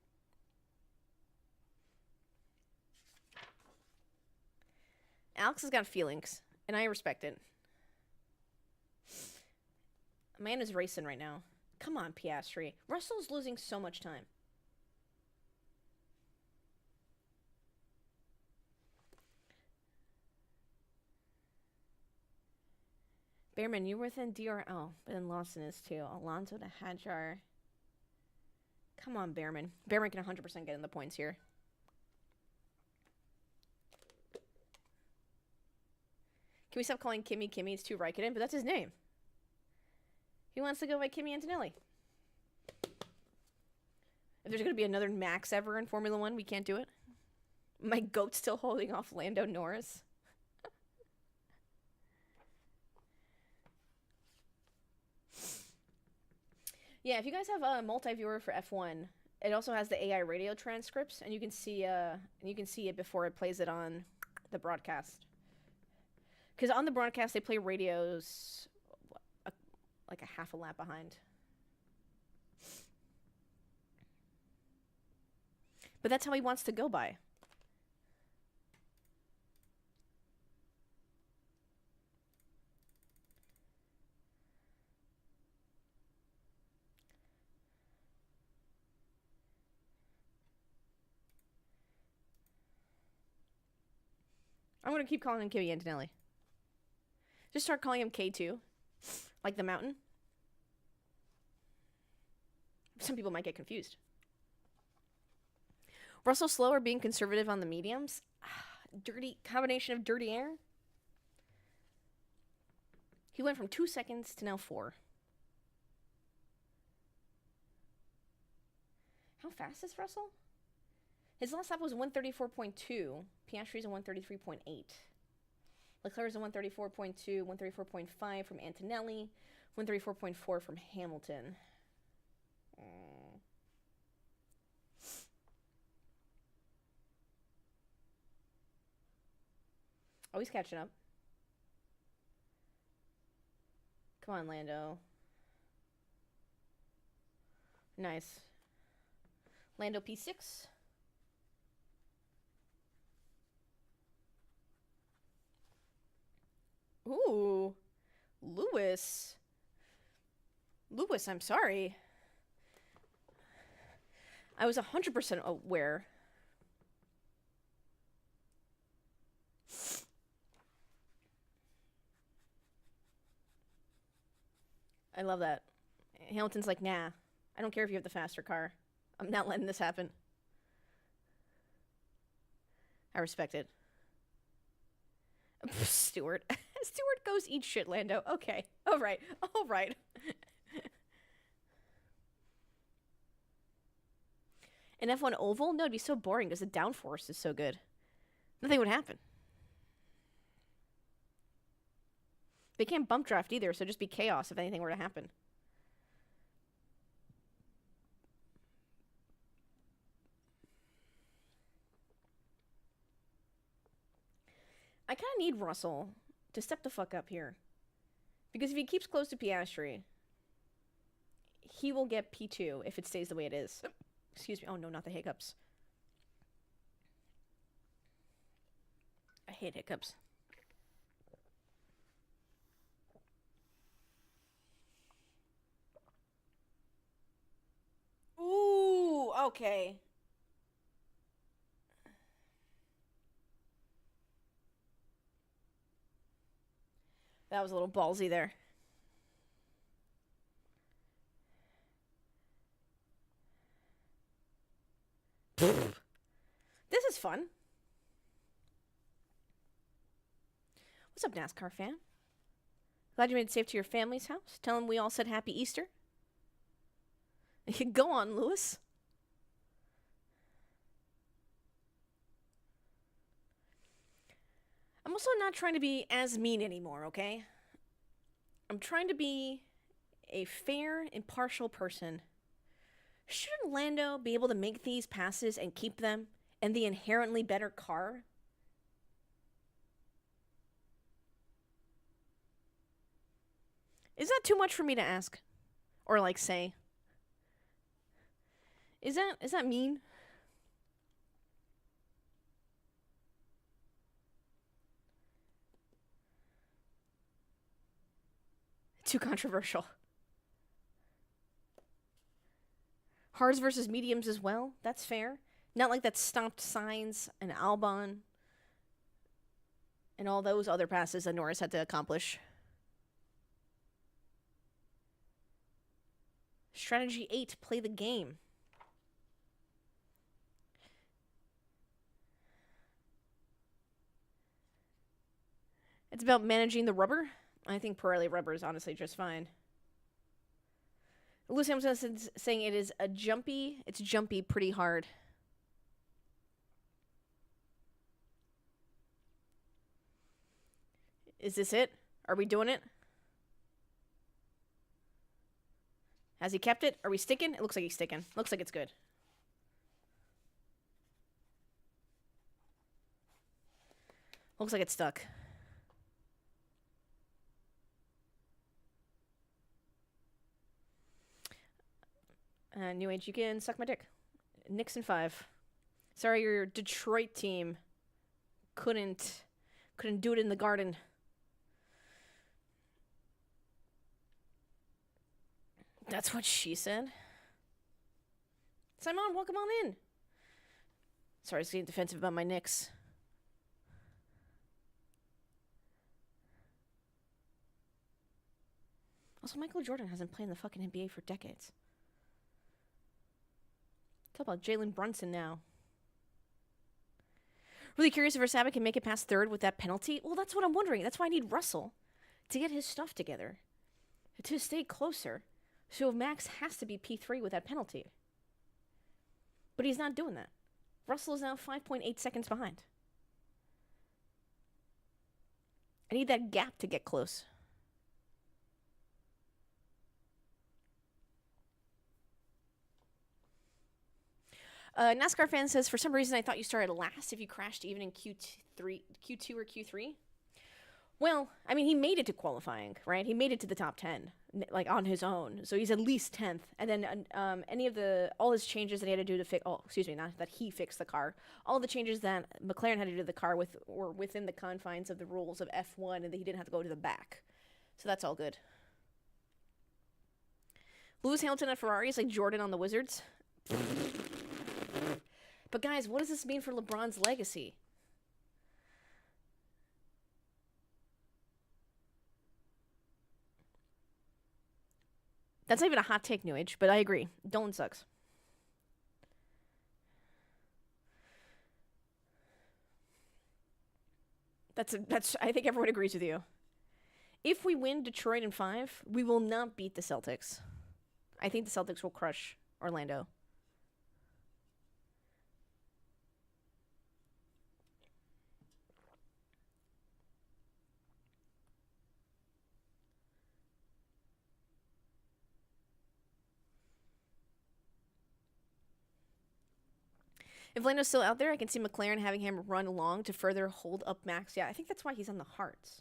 Alex has got feelings, and I respect it. Amanda's racing right now. Come on, Piastri. Russell's losing so much time. Behrman, you were within DRL, but then Lawson is too. Alonso to Hadjar. Come on, Behrman. Behrman can 100% get in the points here. Can we stop calling Kimi Kimi? It's too Raikkonen, but that's his name. He wants to go by Kimi Antonelli. If there's going to be another Max ever in Formula 1, we can't do it. My goat's still holding off Lando Norris. Yeah, if you guys have a multi-viewer for F1, it also has the AI radio transcripts, and you can see it before it plays it on the broadcast. Because on the broadcast, they play radios like a half a lap behind. But that's how he wants to go by. I'm going to keep calling him Kimi Antonelli. Just start calling him K2. Like the mountain. Some people might get confused. Russell slower being conservative on the mediums. Dirty combination of dirty air. He went from 2 seconds to now 4. How fast is Russell? His last lap was 134.2. Piastri's a 133.8. Leclerc's a 134.2, 134.5 from Antonelli, 134.4 from Hamilton. Oh, he's catching up. Come on, Lando. Nice. Lando P6. Ooh. Lewis. Lewis, I'm sorry. I was 100% aware. I love that. Hamilton's like, nah. I don't care if you have the faster car. I'm not letting this happen. I respect it. Stewart. Stewart goes eat shit, Lando. Okay. All right. All right. An F1 oval? No, it'd be so boring because the downforce is so good. Nothing would happen. They can't bump draft either, so it'd just be chaos if anything were to happen. I kind of need Russell to step the fuck up here. Because if he keeps close to Piastri, he will get P2 if it stays the way it is. Excuse me. Oh, no, not the hiccups. I hate hiccups. Ooh, okay. That was a little ballsy there. This is fun. What's up, NASCAR fan? Glad you made it safe to your family's house. Tell them we all said Happy Easter. Go on, Lewis. I'm also not trying to be as mean anymore, okay? I'm trying to be a fair, impartial person Shouldn't Lando be able to make these passes and keep them in the inherently better car? Is that too much for me to ask? Or, like, say? Is that mean? Too controversial. Hards versus mediums as well. That's fair. Not like that stopped signs and Albon and all those other passes that Norris had to accomplish. Strategy 8, play the game. It's about managing the rubber. I think Pirelli rubber is honestly just fine. Lewis Hamilton is saying it is it's jumpy pretty hard. Is this it? Are we doing it? Has he kept it? Are we sticking? It looks like he's sticking. Looks like it's good. Looks like it's stuck. New Age, you can suck my dick. Nixon 5. Sorry, your Detroit team couldn't do it in the garden. That's what she said. Simon, welcome on in. Sorry, I was getting defensive about my Knicks. Also, Michael Jordan hasn't played in the fucking NBA for decades. Talk about Jalen Brunson now. Really curious if Verstappen can make it past third with that penalty. Well, that's what I'm wondering. That's why I need Russell to get his stuff together, to stay closer. So Max has to be P3 with that penalty. But he's not doing that. Russell is now 5.8 seconds behind. I need that gap to get close. NASCAR fan says, for some reason I thought you started last if you crashed even in Q2 or Q3. Well, I mean, he made it to qualifying, right? He made it to the top 10, like, on his own. So he's at least 10th. And then all his changes that he had to do to fix, not that he fixed the car. All the changes that McLaren had to do to the car were within the confines of the rules of F1 and that he didn't have to go to the back. So that's all good. Lewis Hamilton at Ferrari is like Jordan on the Wizards. But guys, what does this mean for LeBron's legacy? That's not even a hot take, New Age, but I agree. Dolan sucks. That's I think everyone agrees with you. If we win Detroit in 5, we will not beat the Celtics. I think the Celtics will crush Orlando. If Lando's still out there, I can see McLaren having him run along to further hold up Max. Yeah, I think that's why he's on the Hearts.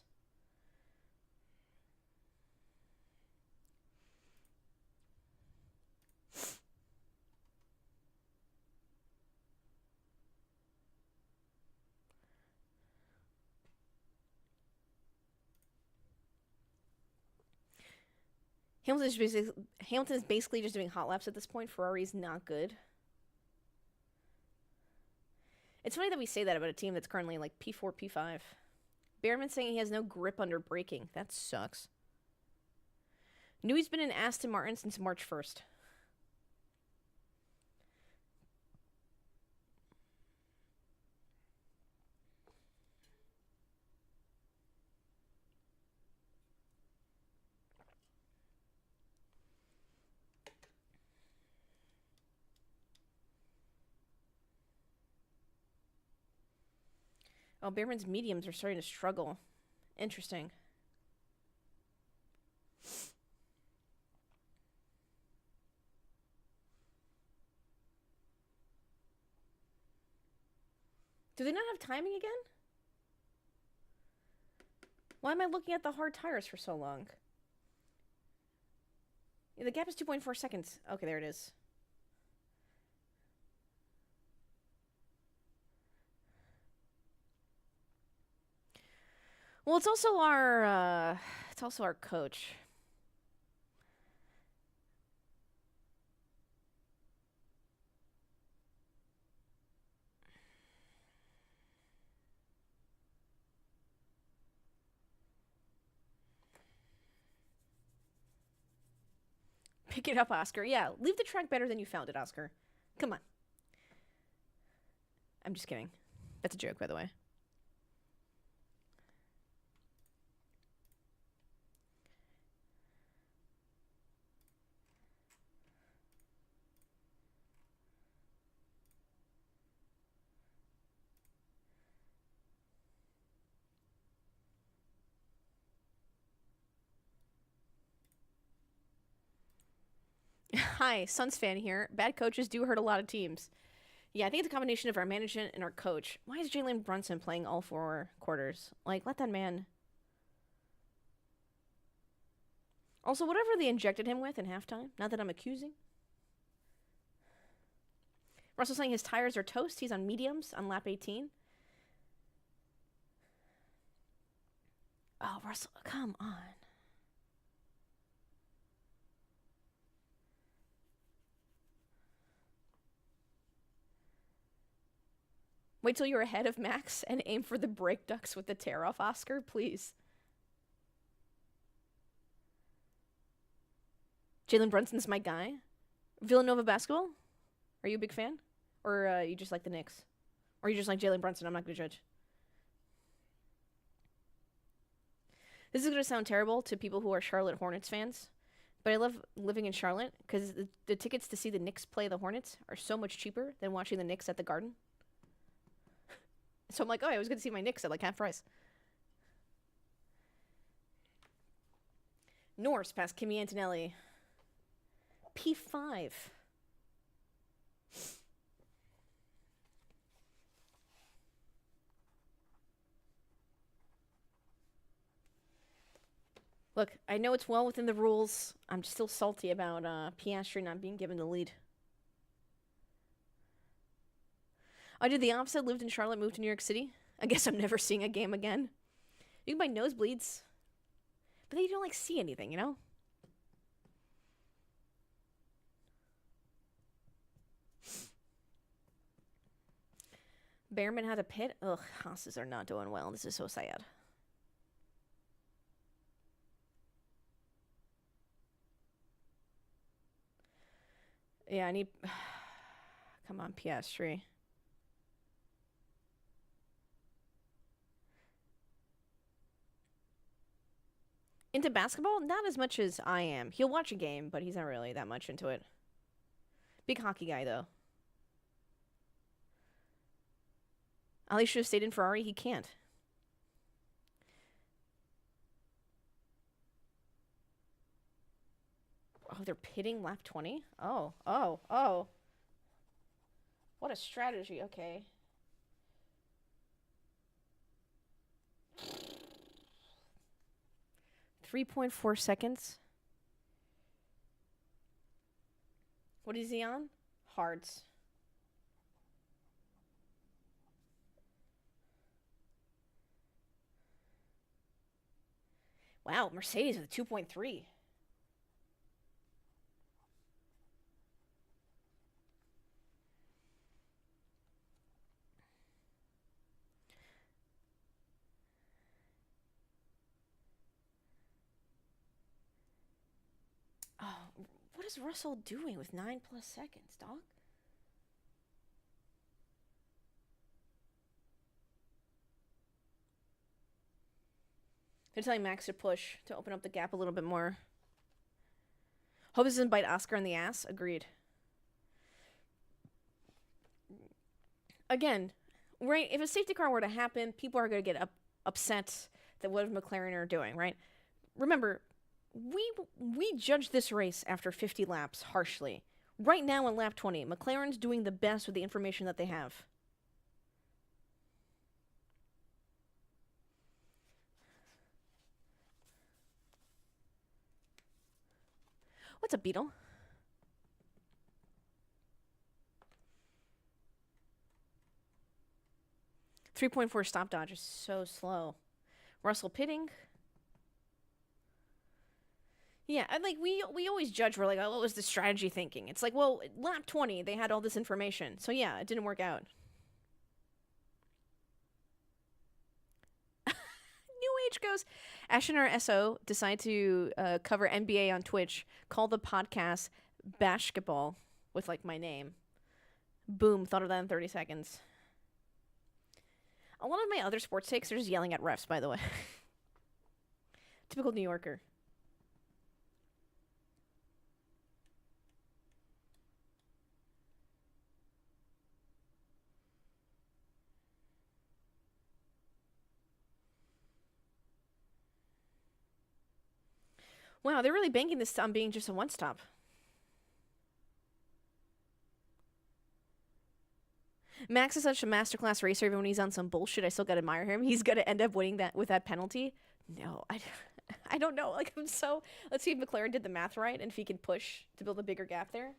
Hamilton is basically just doing hot laps at this point. Ferrari's not good. It's funny that we say that about a team that's currently like P4, P5. Behrman's saying he has no grip under braking. That sucks. Knew he's been in Aston Martin since March 1st. Oh, Behrman's mediums are starting to struggle. Interesting. Do they not have timing again? Why am I looking at the hard tires for so long? Yeah, the gap is 2.4 seconds. Okay, there it is. Well, it's also our coach. Pick it up, Oscar. Yeah, leave the track better than you found it, Oscar. Come on. I'm just kidding. That's a joke, by the way. Hi, Suns fan here. Bad coaches do hurt a lot of teams. Yeah, I think it's a combination of our management and our coach. Why is Jalen Brunson playing all 4 quarters? Like, let that man... Also, whatever they injected him with in halftime, not that I'm accusing. Russell saying his tires are toast. He's on mediums on lap 18. Oh, Russell, come on. Wait till you're ahead of Max and aim for the brake ducts with the tear off, Oscar, please. Jalen Brunson's my guy. Villanova basketball? Are you a big fan? Or you just like the Knicks? Or you just like Jalen Brunson? I'm not going to judge. This is going to sound terrible to people who are Charlotte Hornets fans, but I love living in Charlotte because the tickets to see the Knicks play the Hornets are so much cheaper than watching the Knicks at the Garden. So I'm like, oh, I was going to see my Knicks at like half price. Norse past Kimi Antonelli. P5. Look, I know it's well within the rules. I'm still salty about Piastri not being given the lead. I did the opposite, lived in Charlotte, moved to New York City. I guess I'm never seeing a game again. You can buy nosebleeds, but then you don't, like, see anything, you know? Behrman had a pit? Ugh, Haas's are not doing well. This is so sad. Yeah, I need... Come on, Piastri. Into basketball? Not as much as I am. He'll watch a game, but he's not really that much into it. Big hockey guy, though. Ali should have stayed in Ferrari. He can't. Oh, they're pitting lap 20? Oh. What a strategy. Okay. .4 seconds. What is he on? Hards. Wow, Mercedes with a 2.3. Oh, what is Russell doing with 9+ seconds, dog? They're telling Max to push to open up the gap a little bit more. Hope this doesn't bite Oscar in the ass. Agreed. Again, right? If a safety car were to happen, people are going to get upset that what McLaren are doing, right? Remember, we judge this race after 50 laps harshly. Right now in lap 20, McLaren's doing the best with the information that they have. What's up, Beetle? .4 stop dodge is so slow. Russell pitting. Yeah, and like we always judge. We're like, oh, what was the strategy thinking? It's like, well, lap 20, they had all this information, so yeah, it didn't work out. New Age goes. Ash and our SO decide to cover NBA on Twitch. Call the podcast Basketball with like my name. Boom, thought of that in 30 seconds. A lot of my other sports takes are just yelling at refs, by the way. Typical New Yorker. Wow, they're really banking this on being just a one-stop. Max is such a masterclass racer. Even when he's on some bullshit, I still gotta admire him. He's gonna end up winning that with that penalty. No, I don't know. Like, I'm so... Let's see if McLaren did the math right and if he can push to build a bigger gap there.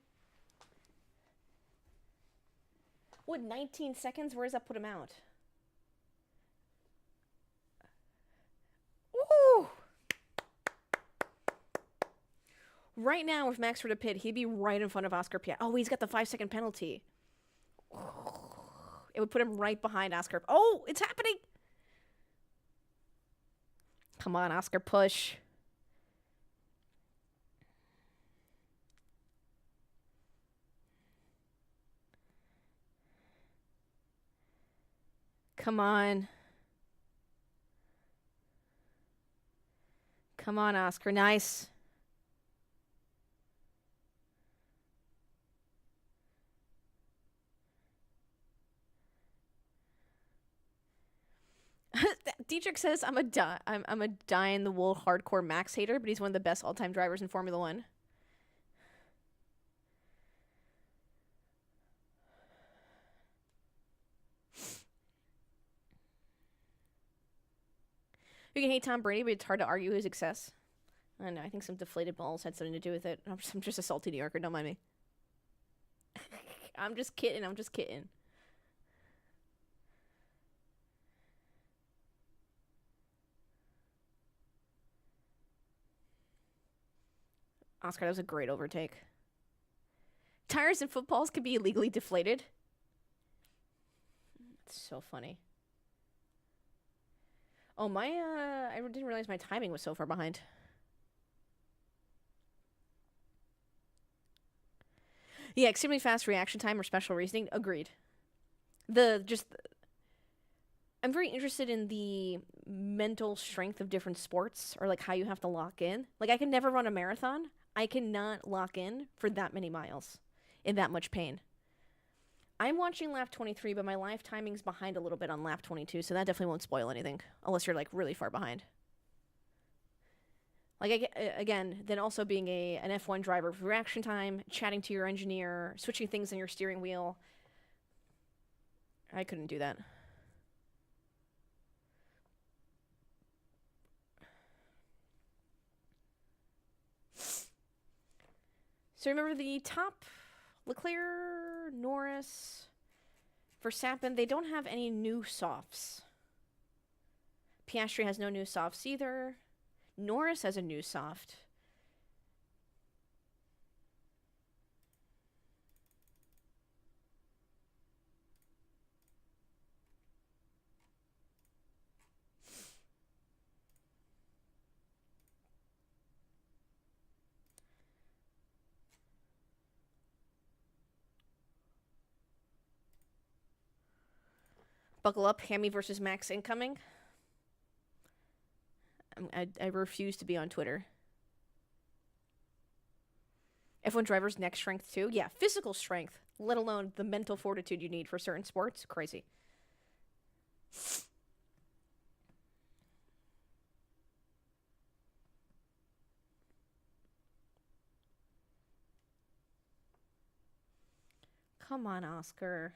What, 19 seconds? Where does that put him out? Ooh! Right now, if Max were to pit, he'd be right in front of Oscar Piastri. Oh, he's got the 5-second penalty. It would put him right behind Oscar. Oh, it's happening! Come on, Oscar, push. Come on. Come on, Oscar. Nice. Dietrich says I'm a die in the wool hardcore Max hater, but he's one of the best all-time drivers in Formula 1. You can hate Tom Brady, but it's hard to argue his success. I don't know. I think some deflated balls had something to do with it. I'm just a salty New Yorker. Don't mind me. I'm just kidding. I'm just kidding. Oscar, that was a great overtake. Tires and footballs can be illegally deflated. That's so funny. Oh, I didn't realize my timing was so far behind. Yeah, extremely fast reaction time or special reasoning. Agreed. I'm very interested in the mental strength of different sports or like how you have to lock in. Like I can never run a marathon. I cannot lock in for that many miles in that much pain. I'm watching lap 23, but my live timing's behind a little bit on lap 22, so that definitely won't spoil anything unless you're like really far behind. Like again, then also being an F1 driver, reaction time, chatting to your engineer, switching things on your steering wheel. I couldn't do that. So remember the top, Leclerc, Norris, Verstappen, they don't have any new softs. Piastri has no new softs either. Norris has a new soft. Buckle up, Hammy versus Max incoming. I refuse to be on Twitter. F1 drivers' neck strength too? Yeah, physical strength, let alone the mental fortitude you need for certain sports. Crazy. Come on, Oscar.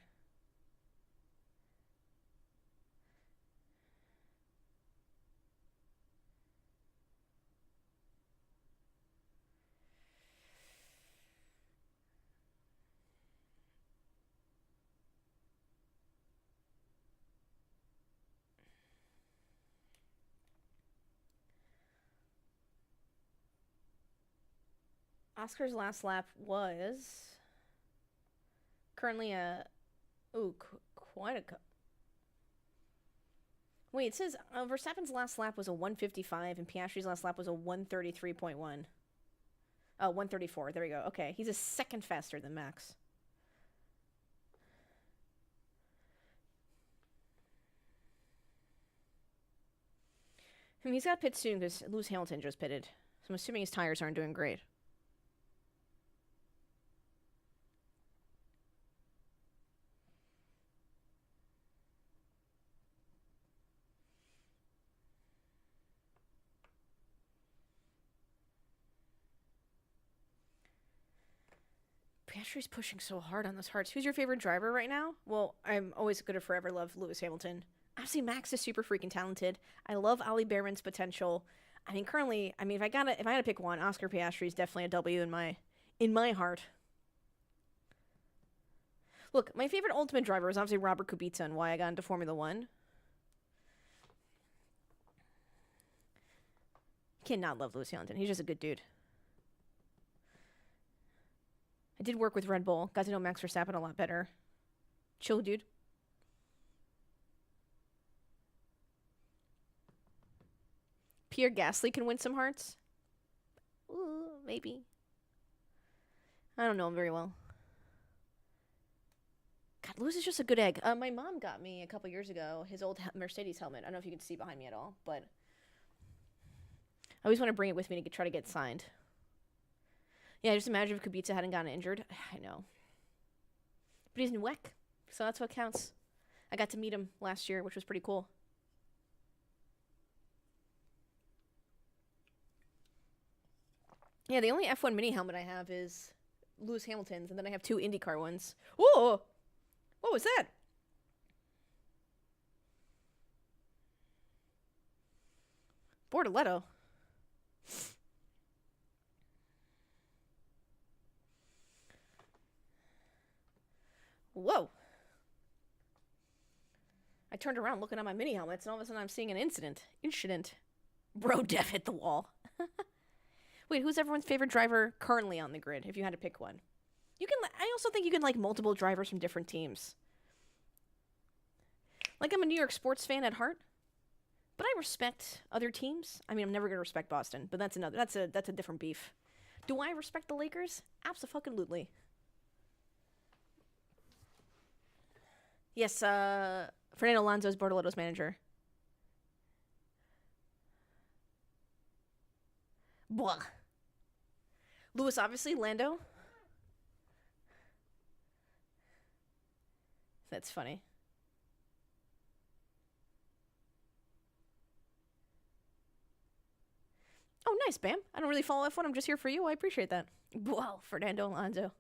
Oscar's last lap was currently quite a. Wait, it says Verstappen's last lap was a 1:55 and Piastri's last lap was a 1:33.1. Oh, 1:34. There we go. Okay, he's a second faster than Max. I mean, he's got to pit soon because Lewis Hamilton just pitted. So I'm assuming his tires aren't doing great. Piastri's pushing so hard on those hearts. Who's your favorite driver right now? Well, I'm always gonna forever love Lewis Hamilton. Obviously, Max is super freaking talented. I love Ollie Behrman's potential. I mean, currently, if I had to pick one, Oscar Piastri is definitely a W in my heart. Look, my favorite ultimate driver is obviously Robert Kubica and why I got into Formula One. Cannot love Lewis Hamilton. He's just a good dude. I did work with Red Bull. Got to know Max Verstappen a lot better. Chill, dude. Pierre Gasly can win some hearts? Ooh, maybe. I don't know him very well. God, Lewis is just a good egg. My mom got me a couple years ago his old Mercedes helmet. I don't know if you can see behind me at all, but I always want to bring it with me to try to get signed. Yeah, just imagine if Kubica hadn't gotten injured. I know. But he's in WEC, so that's what counts. I got to meet him last year, which was pretty cool. Yeah, the only F1 mini helmet I have is Lewis Hamilton's, and then I have 2 IndyCar ones. Whoa! What was that? Bortoletto. Whoa. I turned around looking at my mini helmets, and all of a sudden I'm seeing an incident. Bro, Dev hit the wall. Wait, who's everyone's favorite driver currently on the grid, if you had to pick one? You can. I also think you can like multiple drivers from different teams. Like, I'm a New York sports fan at heart, but I respect other teams. I mean, I'm never gonna respect Boston, but that's a different beef. Do I respect the Lakers? Abso-fucking-lutely. Yes, Fernando Alonso is Bortoletto's manager. Blah. Lewis, obviously. Lando. That's funny. Oh, nice, Bam. I don't really follow F1. I'm just here for you. I appreciate that. Wow, Fernando Alonso.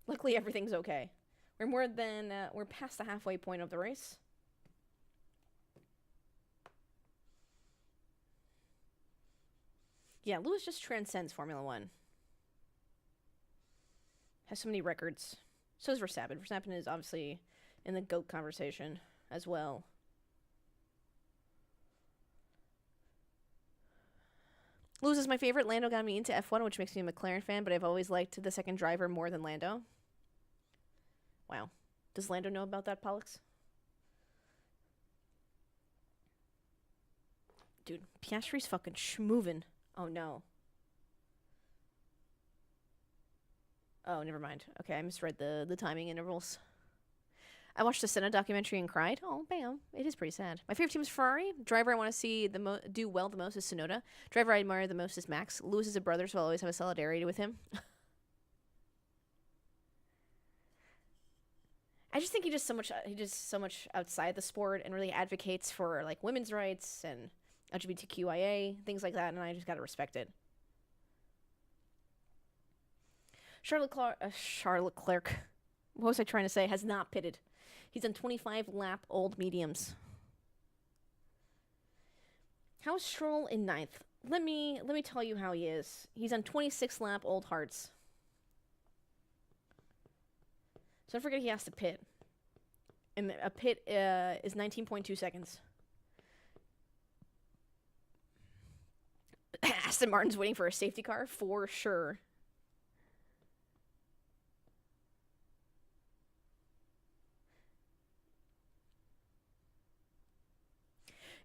Luckily, everything's okay. We're past the halfway point of the race. Yeah, Lewis just transcends Formula One. Has so many records. So is Verstappen. Verstappen is obviously in the GOAT conversation as well. Lewis is my favorite. Lando got me into F1, which makes me a McLaren fan, but I've always liked the second driver more than Lando. Wow. Does Lando know about that, Pollux? Dude, Piastri's fucking schmoovin'. Oh, no. Oh, never mind. Okay, I misread the timing intervals. I watched the Senna documentary and cried. Oh, bam. It is pretty sad. My favorite team is Ferrari. Driver I want to see do well the most is Tsunoda. Driver I admire the most is Max. Lewis is a brother, so I'll always have a solidarity with him. I just think he does so much outside the sport and really advocates for like women's rights and LGBTQIA, things like that, and I just gotta respect it. Charlotte Leclerc, what was I trying to say, has not pitted. He's on 25 lap old mediums. How is Stroll in 9th? Let me tell you how he is. He's on 26 lap old hearts. So don't forget he has to pit. And a pit is 19.2 seconds. Aston Martin's waiting for a safety car for sure.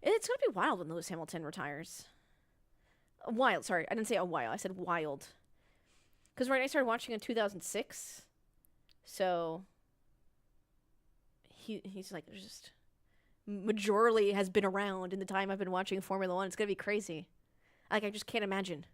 It's gonna be wild when Lewis Hamilton retires. Wild, sorry, I didn't say a while. I said wild. Because I started watching in 2006, so he's like just majorly has been around in the time I've been watching Formula One. It's gonna be crazy. Like I just can't imagine.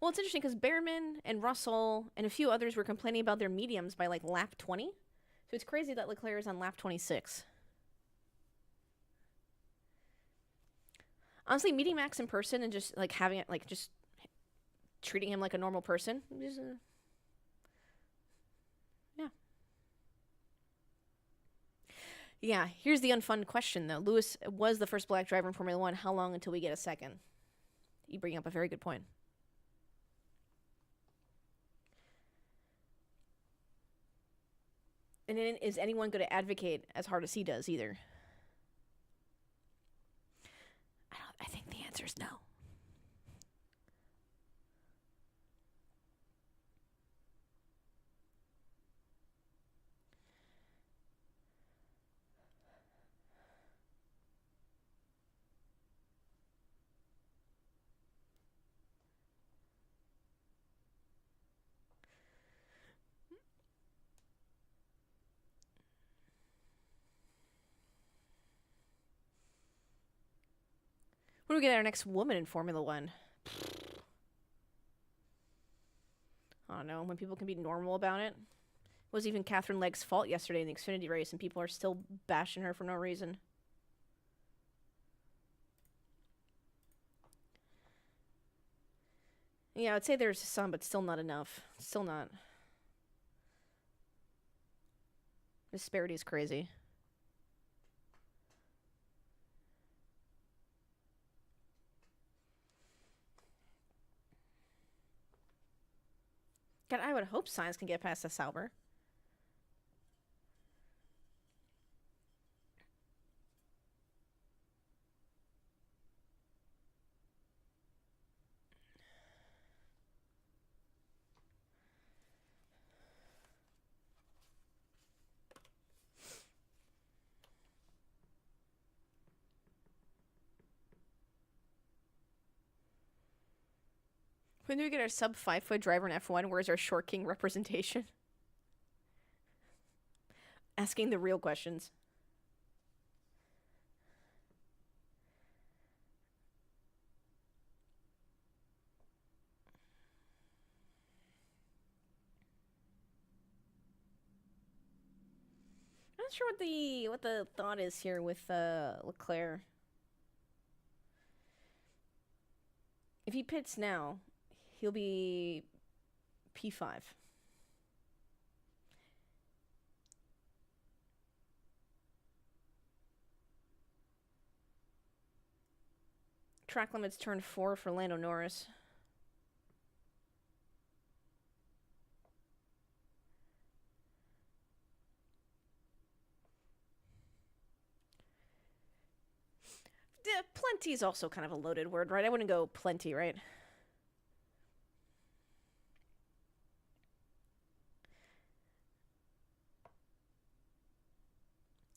Well, it's interesting because Behrman and Russell and a few others were complaining about their mediums by like lap 20. So it's crazy that Leclerc is on lap 26. Honestly, meeting Max in person and just like having it, like just treating him like a normal person, just, yeah. Yeah, here's the unfun question though. Lewis was the first black driver in Formula One. How long until we get a second? You bring up a very good point. And then is anyone going to advocate as hard as he does either? I think the answer is no. When do we get our next woman in Formula One? I don't know, when people can be normal about it. It was even Catherine Legg's fault yesterday in the Xfinity race, and people are still bashing her for no reason. Yeah, I'd say there's some, but still not enough. Still not. Disparity is crazy. God, I would hope Sainz can get past the Sauber. When do we get our sub 5-foot driver in F1? Where's our short king representation? Asking the real questions. I'm not sure what the thought is here with Leclerc. If he pits now, he'll be P5. Track limits turn 4 for Lando Norris. Plenty is also kind of a loaded word, right? I wouldn't go plenty, right?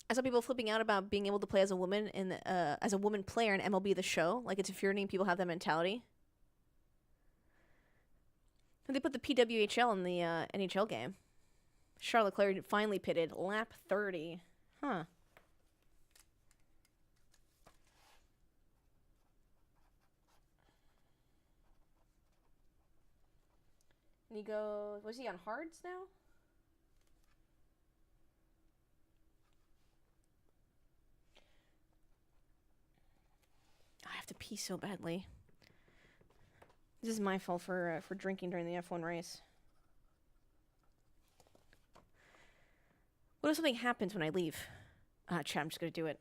I saw people flipping out about being able to play as a woman in as a woman player in MLB The Show. Like it's infuriating people have that mentality. And they put the PWHL in the NHL game. Charles Leclerc finally pitted lap 30. Huh. And he goes, was he on hards now? I have to pee so badly. This is my fault for drinking during the F1 race. What if something happens when I leave? Chat, I'm just gonna do it.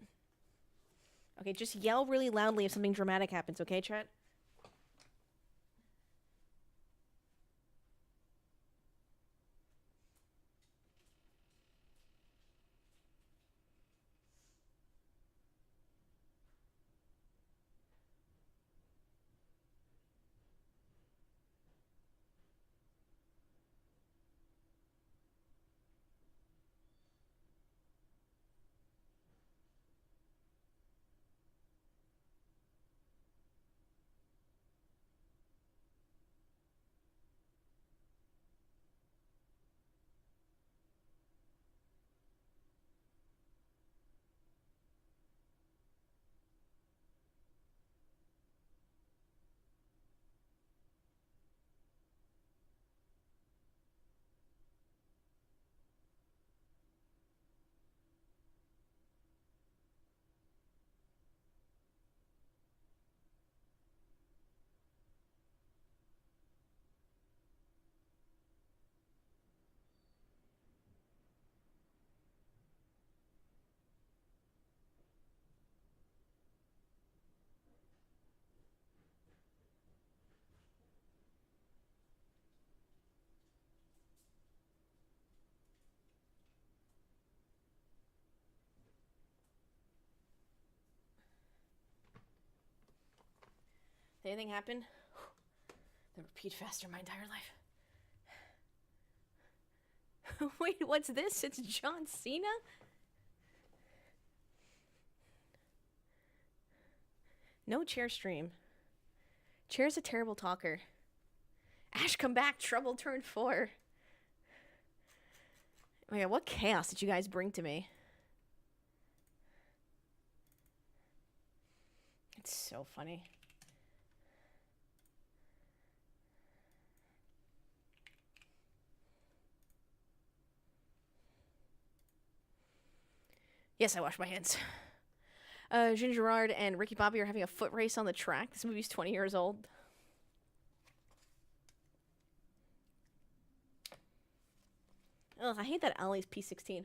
Okay, just yell really loudly if something dramatic happens, okay, chat? Did anything happen? The repeat faster my entire life. Wait, what's this? It's John Cena? No chair stream. Chair's a terrible talker. Ash, come back. Trouble turn 4. Oh my god, what chaos did you guys bring to me? It's so funny. Yes, I wash my hands. Jean Girard and Ricky Bobby are having a foot race on the track. This movie's 20 years old. Ugh, I hate that Ollie's P16.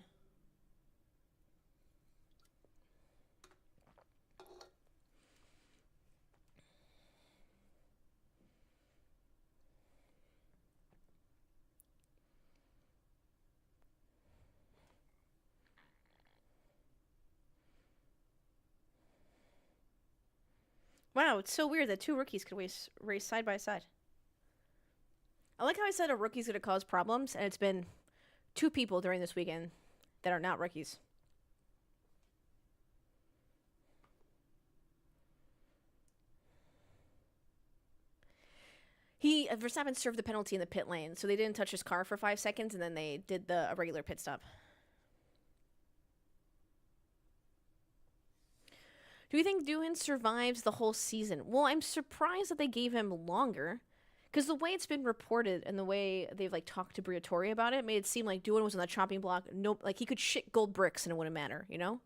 Wow, it's so weird that two rookies could race side by side. I like how I said a rookie's going to cause problems, and it's been 2 people during this weekend that are not rookies. Verstappen served the penalty in the pit lane, so they didn't touch his car for 5 seconds, and then they did a regular pit stop. Do you think Doohan survives the whole season? Well, I'm surprised that they gave him longer, because the way it's been reported and the way they've talked to Briatore about it made it seem like Doohan was on the chopping block. Nope, he could shit gold bricks and it wouldn't matter, you know?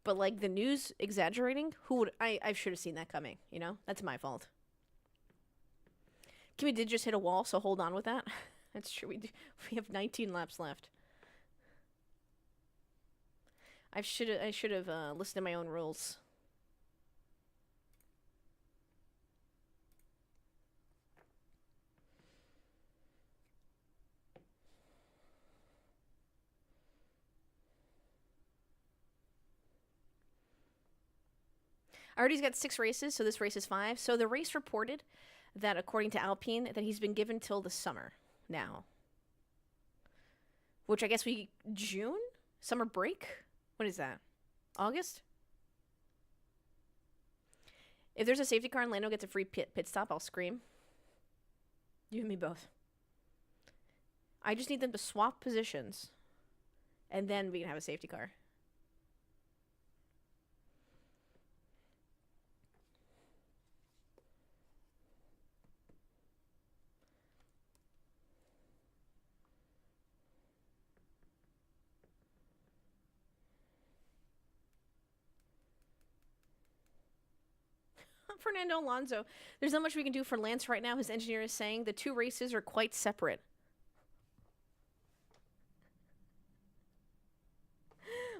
But the news exaggerating, I should have seen that coming, you know? That's my fault. Kimi did just hit a wall, so hold on with that. That's true. We have 19 laps left. I should have listened to my own rules. Already's got 6 races, so this race is 5. So the race reported that, according to Alpine, that he's been given till the summer now. Which I guess June? Summer break? What is that? August? If there's a safety car and Lando gets a free pit stop, I'll scream. You and me both. I just need them to swap positions, and then we can have a safety car. Fernando Alonso. There's not much we can do for Lance right now. His engineer is saying the 2 races are quite separate.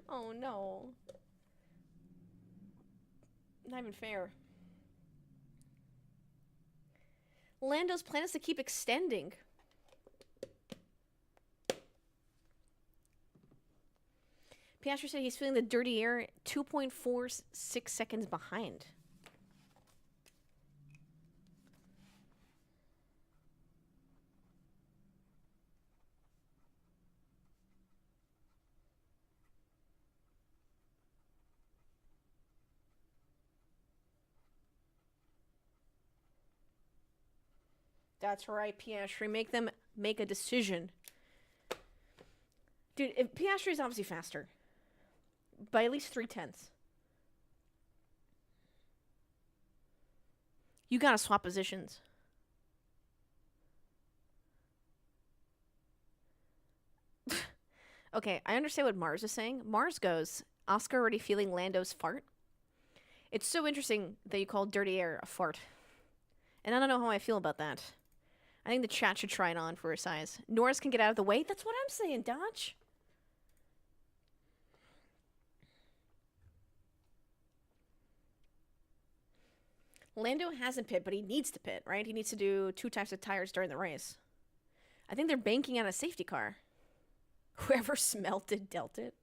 Oh no. Not even fair. Lando's plan is to keep extending. Piastri said he's feeling the dirty air 2.46 seconds behind. That's right, Piastri. Make them make a decision. Dude, if Piastri is obviously faster. By at least 0.3. You gotta swap positions. Okay, I understand what Mars is saying. Mars goes, Oscar already feeling Lando's fart. It's so interesting that you call dirty air a fart. And I don't know how I feel about that. I think the chat should try it on for her size. Norris can get out of the way. That's what I'm saying, Dodge. Lando hasn't pit, but he needs to pit, right? He needs to do 2 types of tires during the race. I think they're banking on a safety car. Whoever smelt it, dealt it.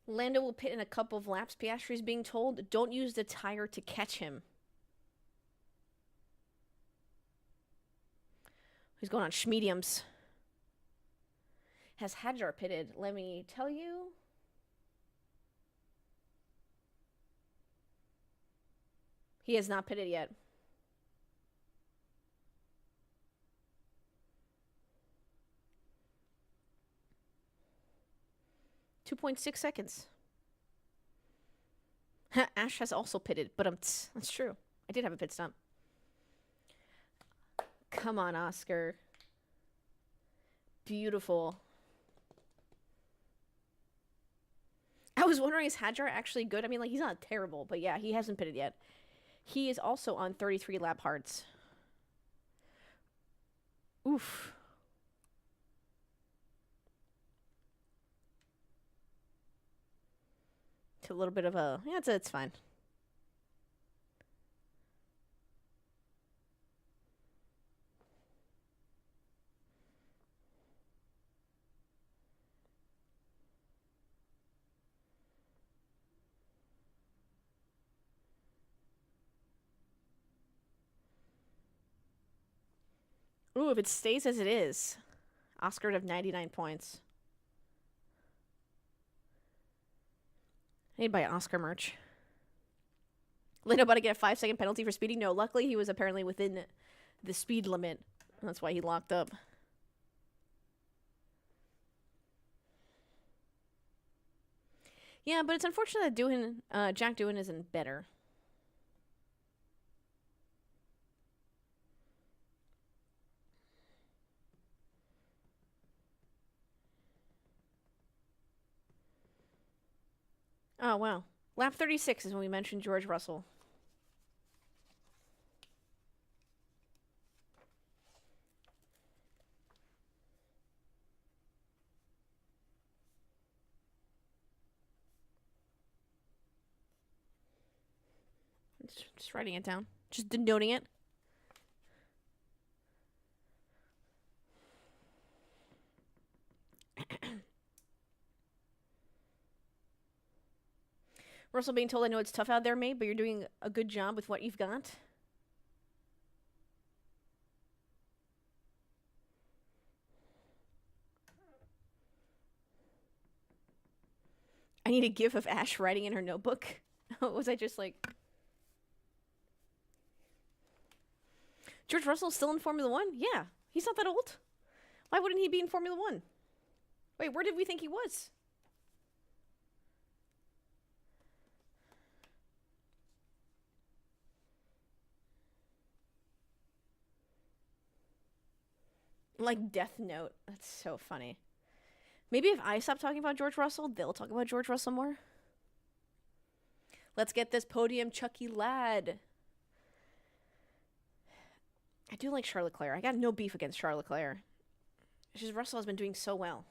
Lando will pit in a couple of laps. Piastri is being told, don't use the tire to catch him. He's going on schmediums. Has Hadjar pitted? Let me tell you. He has not pitted yet. .6 seconds. Ash has also pitted, but that's true. I did have a pit stop. Come on, Oscar. Beautiful. I was wondering, is Hadjar actually good? I mean, like, he's not terrible, but yeah, he hasn't pitted yet. He is also on 33 lap hards. Oof. It's a little bit of a... Yeah, it's fine. Ooh, if it stays as it is, Oscar would have 99 points. I need to buy Oscar merch. Lando about to get a 5-second penalty for speeding? No, luckily he was apparently within the speed limit. That's why he locked up. Yeah, but it's unfortunate that Jack Doohan isn't better. Oh, wow. Lap 36 is when we mentioned George Russell. Just writing it down. Just denoting it. Russell being told, I know it's tough out there, mate, but you're doing a good job with what you've got. I need a gif of Ash writing in her notebook. Was I just like... George Russell's still in Formula 1? Yeah. He's not that old. Why wouldn't he be in Formula 1? Wait, where did we think he was? Like Death Note. That's so funny. Maybe if I stop talking about George Russell, they'll talk about George Russell more. Let's get this podium, Chucky Lad. I do like Charles Leclerc. I got no beef against Charles Leclerc. It's just Russell has been doing so well.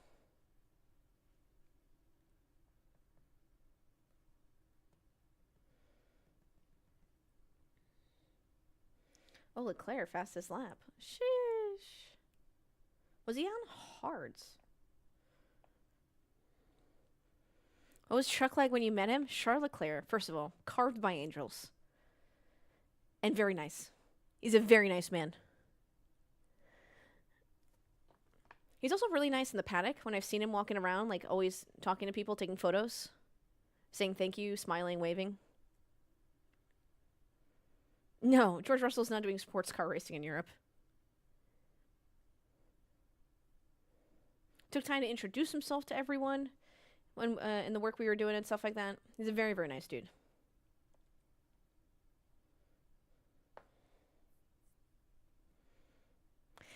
Oh, Leclerc, fastest lap. Sheesh. Was he on hards? What was Chuck like when you met him? Charles Leclerc, first of all, carved by angels. And very nice. He's a very nice man. He's also really nice in the paddock when I've seen him walking around, like always talking to people, taking photos, saying thank you, smiling, waving. No, George Russell's not doing sports car racing in Europe. Took time to introduce himself to everyone when in the work we were doing and stuff like that. He's a very, very nice dude.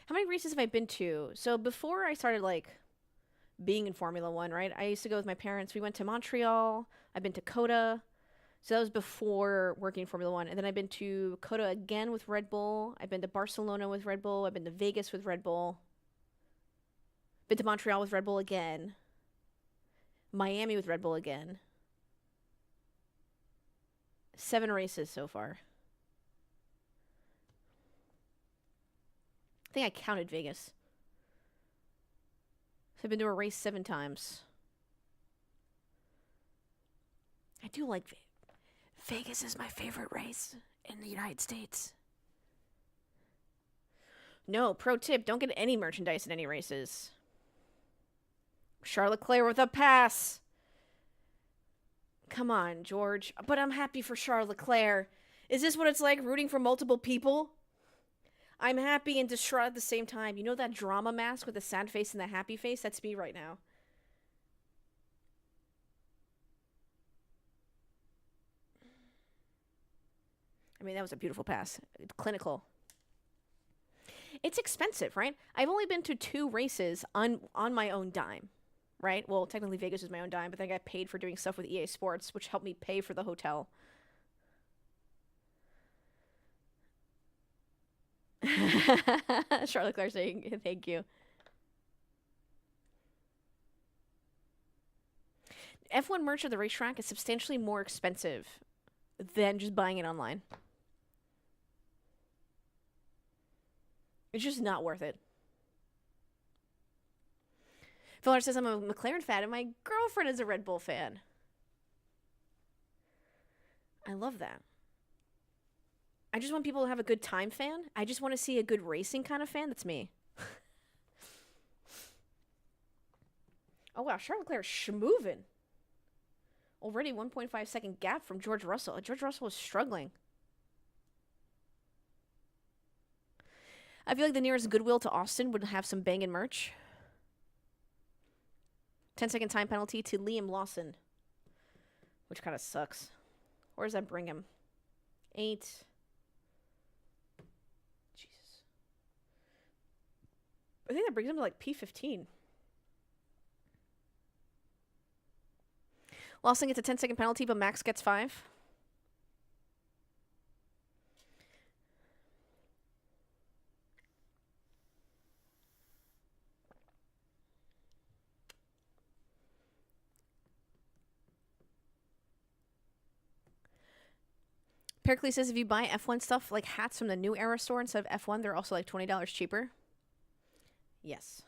How many races have I been to? So before I started, like, being in Formula 1, right? I used to go with my parents. We went to Montreal. I've been to COTA. So that was before working in Formula 1. And then I've been to COTA again with Red Bull. I've been to Barcelona with Red Bull. I've been to Vegas with Red Bull. Been to Montreal with Red Bull again. Miami with Red Bull again. 7 races so far. I think I counted Vegas. So I've been to a race 7 times. do like Vegas is my favorite race in the United States. No, pro tip, don't get any merchandise in any races. Charlotte Claire with a pass. Come on, George. But I'm happy for Charlotte Claire. Is this what it's like rooting for multiple people? I'm happy and distraught at the same time. You know that drama mask with the sad face and the happy face? That's me right now. I mean, that was a beautiful pass. Clinical. It's expensive, right? I've only been to 2 races on my own dime, right? Well, technically Vegas was my own dime, but then I got paid for doing stuff with EA Sports, which helped me pay for the hotel. Charlotte Claire saying thank you. F1 merch at the racetrack is substantially more expensive than just buying it online. It's just not worth it. Filler says I'm a McLaren fan and my girlfriend is a Red Bull fan. I love that. I just want people to have a good time fan. I just want to see a good racing kind of fan. That's me. Oh, wow. Charlotte Claire is schmoovin'. Already 1.5 second gap from George Russell. George Russell was struggling. I feel like the nearest Goodwill to Austin would have some banging merch. 10-second time penalty to Liam Lawson. Which kind of sucks. Where does that bring him? 8. Jesus. I think that brings him to like P15. Lawson gets a 10-second penalty, but Max gets 5. Pericles says if you buy F1 stuff like hats from the New Era store instead of F1, they're also like $20 cheaper. Yes.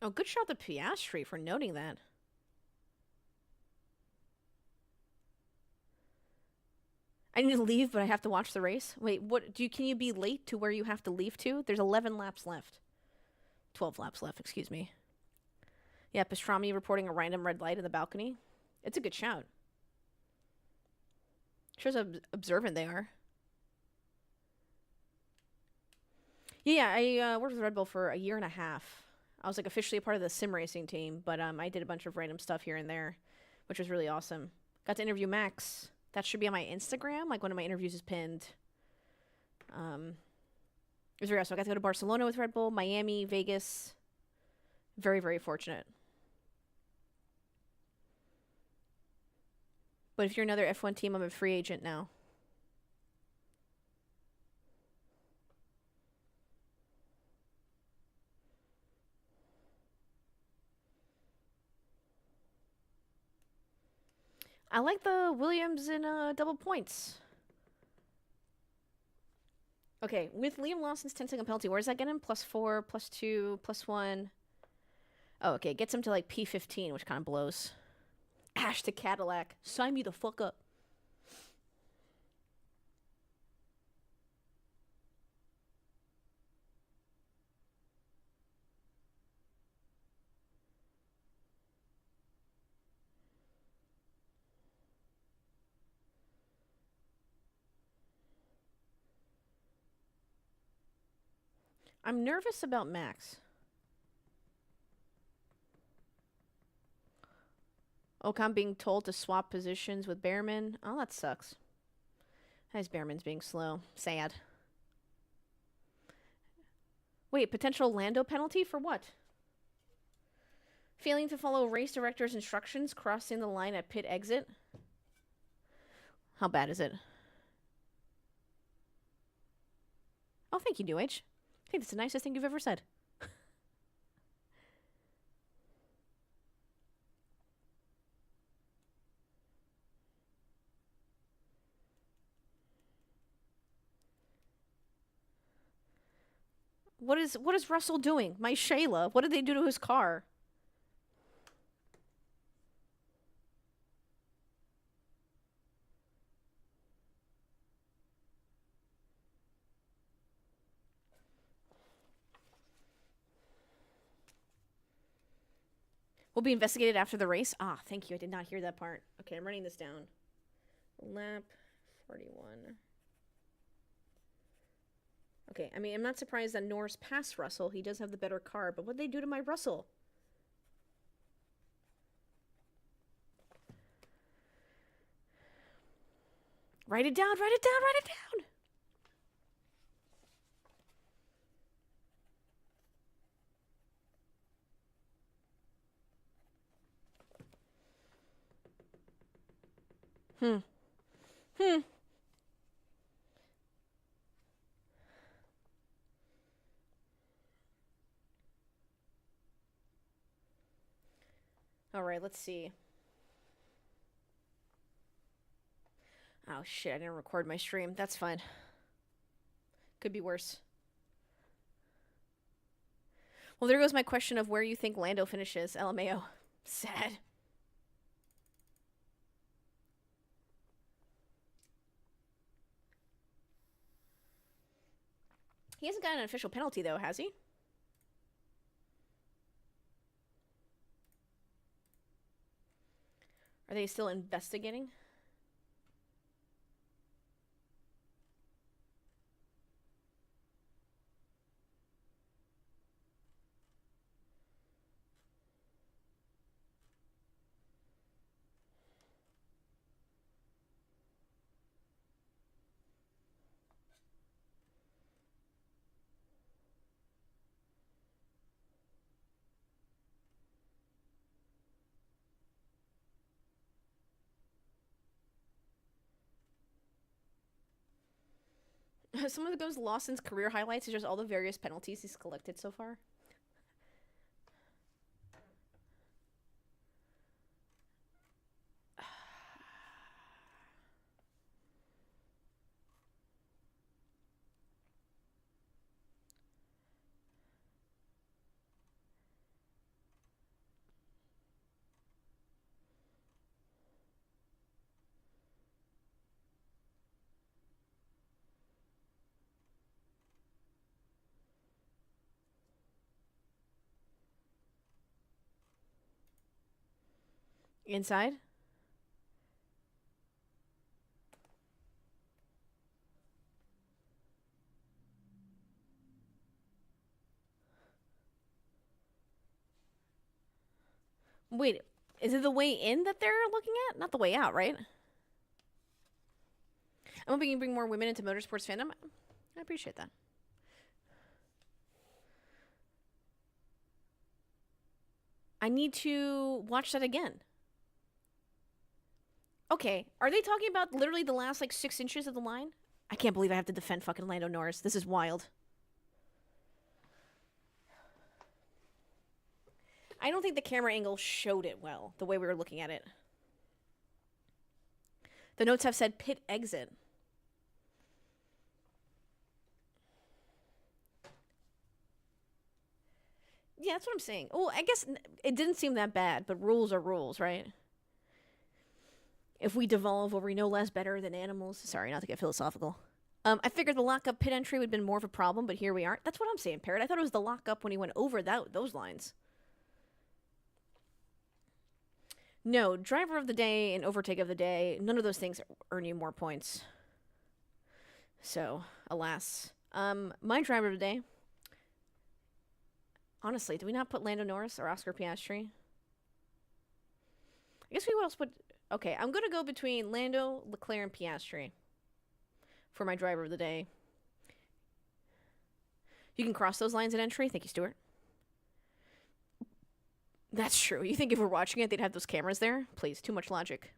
Oh, good shot to Piastri for noting that. I need to leave, but I have to watch the race. Wait, what? Can you be late to where you have to leave to? There's 11 laps left. 12 laps left, excuse me. Yeah, Pastrami reporting a random red light in the balcony. It's a good shout. Shows how observant they are. Yeah, I worked with Red Bull for a year and a half. I was like officially a part of the sim racing team, but I did a bunch of random stuff here and there, which was really awesome. Got to interview Max. That should be on my Instagram. Like one of my interviews is pinned. It was very awesome. I got to go to Barcelona with Red Bull, Miami, Vegas. Very, very fortunate. But if you're another F1 team, I'm a free agent now. I like the Williams in double points. Okay, with Liam Lawson's 10-second penalty, where does that get him? +4, +2, +1. Oh, okay, gets him to like P15, which kind of blows. Ash to Cadillac. Sign me the fuck up. I'm nervous about Max. Ocon being told to swap positions with Behrman. Oh, that sucks. Nice, Behrman's being slow. Sad. Wait, potential Lando penalty for what? Failing to follow race director's instructions, crossing the line at pit exit. How bad is it? Oh, thank you, New Age. I think that's the nicest thing you've ever said. What is Russell doing? My Shayla. What did they do to his car? Will be investigated after the race. Ah, thank you. I did not hear that part. Okay, I'm writing this down. Lap 41. Okay, I mean, I'm not surprised that Norris passed Russell. He does have the better car, but what'd they do to my Russell? Write it down, write it down, write it down! Alright, let's see. Oh shit, I didn't record my stream. That's fine. Could be worse. Well, there goes my question of where you think Lando finishes. LMAO. Sad. He hasn't gotten an official penalty, though, has he? Are they still investigating? Some of those Lawson's career highlights is just all the various penalties he's collected so far. Inside? Wait, is it the way in that they're looking at? Not the way out, right? I'm hoping you bring more women into motorsports fandom. I appreciate that. I need to watch that again. Okay, are they talking about literally the last, like, 6 inches of the line? I can't believe I have to defend fucking Lando Norris. This is wild. I don't think the camera angle showed it well, the way we were looking at it. The notes have said pit exit. Yeah, that's what I'm saying. Well, I guess it didn't seem that bad, but rules are rules, right? If we devolve or we know less better than animals. Sorry, not to get philosophical. I figured the lockup pit entry would have been more of a problem, but here we are. That's what I'm saying, Parrot. I thought it was the lockup when he went over those lines. No, driver of the day and overtake of the day, none of those things earn you more points. So, alas. My driver of the day. Honestly, do we not put Lando Norris or Oscar Piastri? I guess we would also put... Okay, I'm going to go between Lando, Leclerc, and Piastri for my driver of the day. You can cross those lines at entry. Thank you, Stuart. That's true. You think if we're watching it, they'd have those cameras there? Please, too much logic.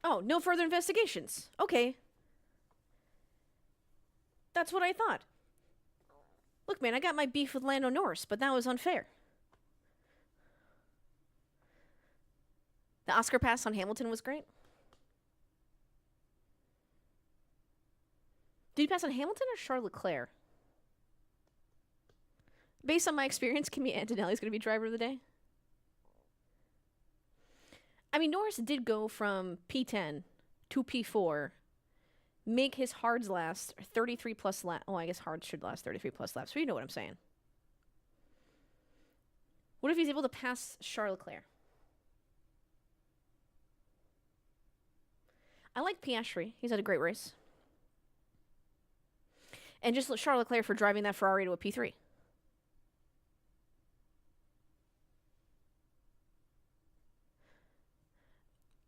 Oh, no further investigations. Okay. That's what I thought. Look, man, I got my beef with Lando Norris, but that was unfair. The Oscar pass on Hamilton was great. Did he pass on Hamilton or Charles Leclerc? Based on my experience, Kimi Antonelli's going to be driver of the day. I mean, Norris did go from P10 to P4 make his hards last 33 plus laps. Oh, I guess hards should last 33 plus laps. So you know what I'm saying. What if he's able to pass Charles Leclerc? I like Piastri. He's had a great race. And just Charles Leclerc for driving that Ferrari to a P3.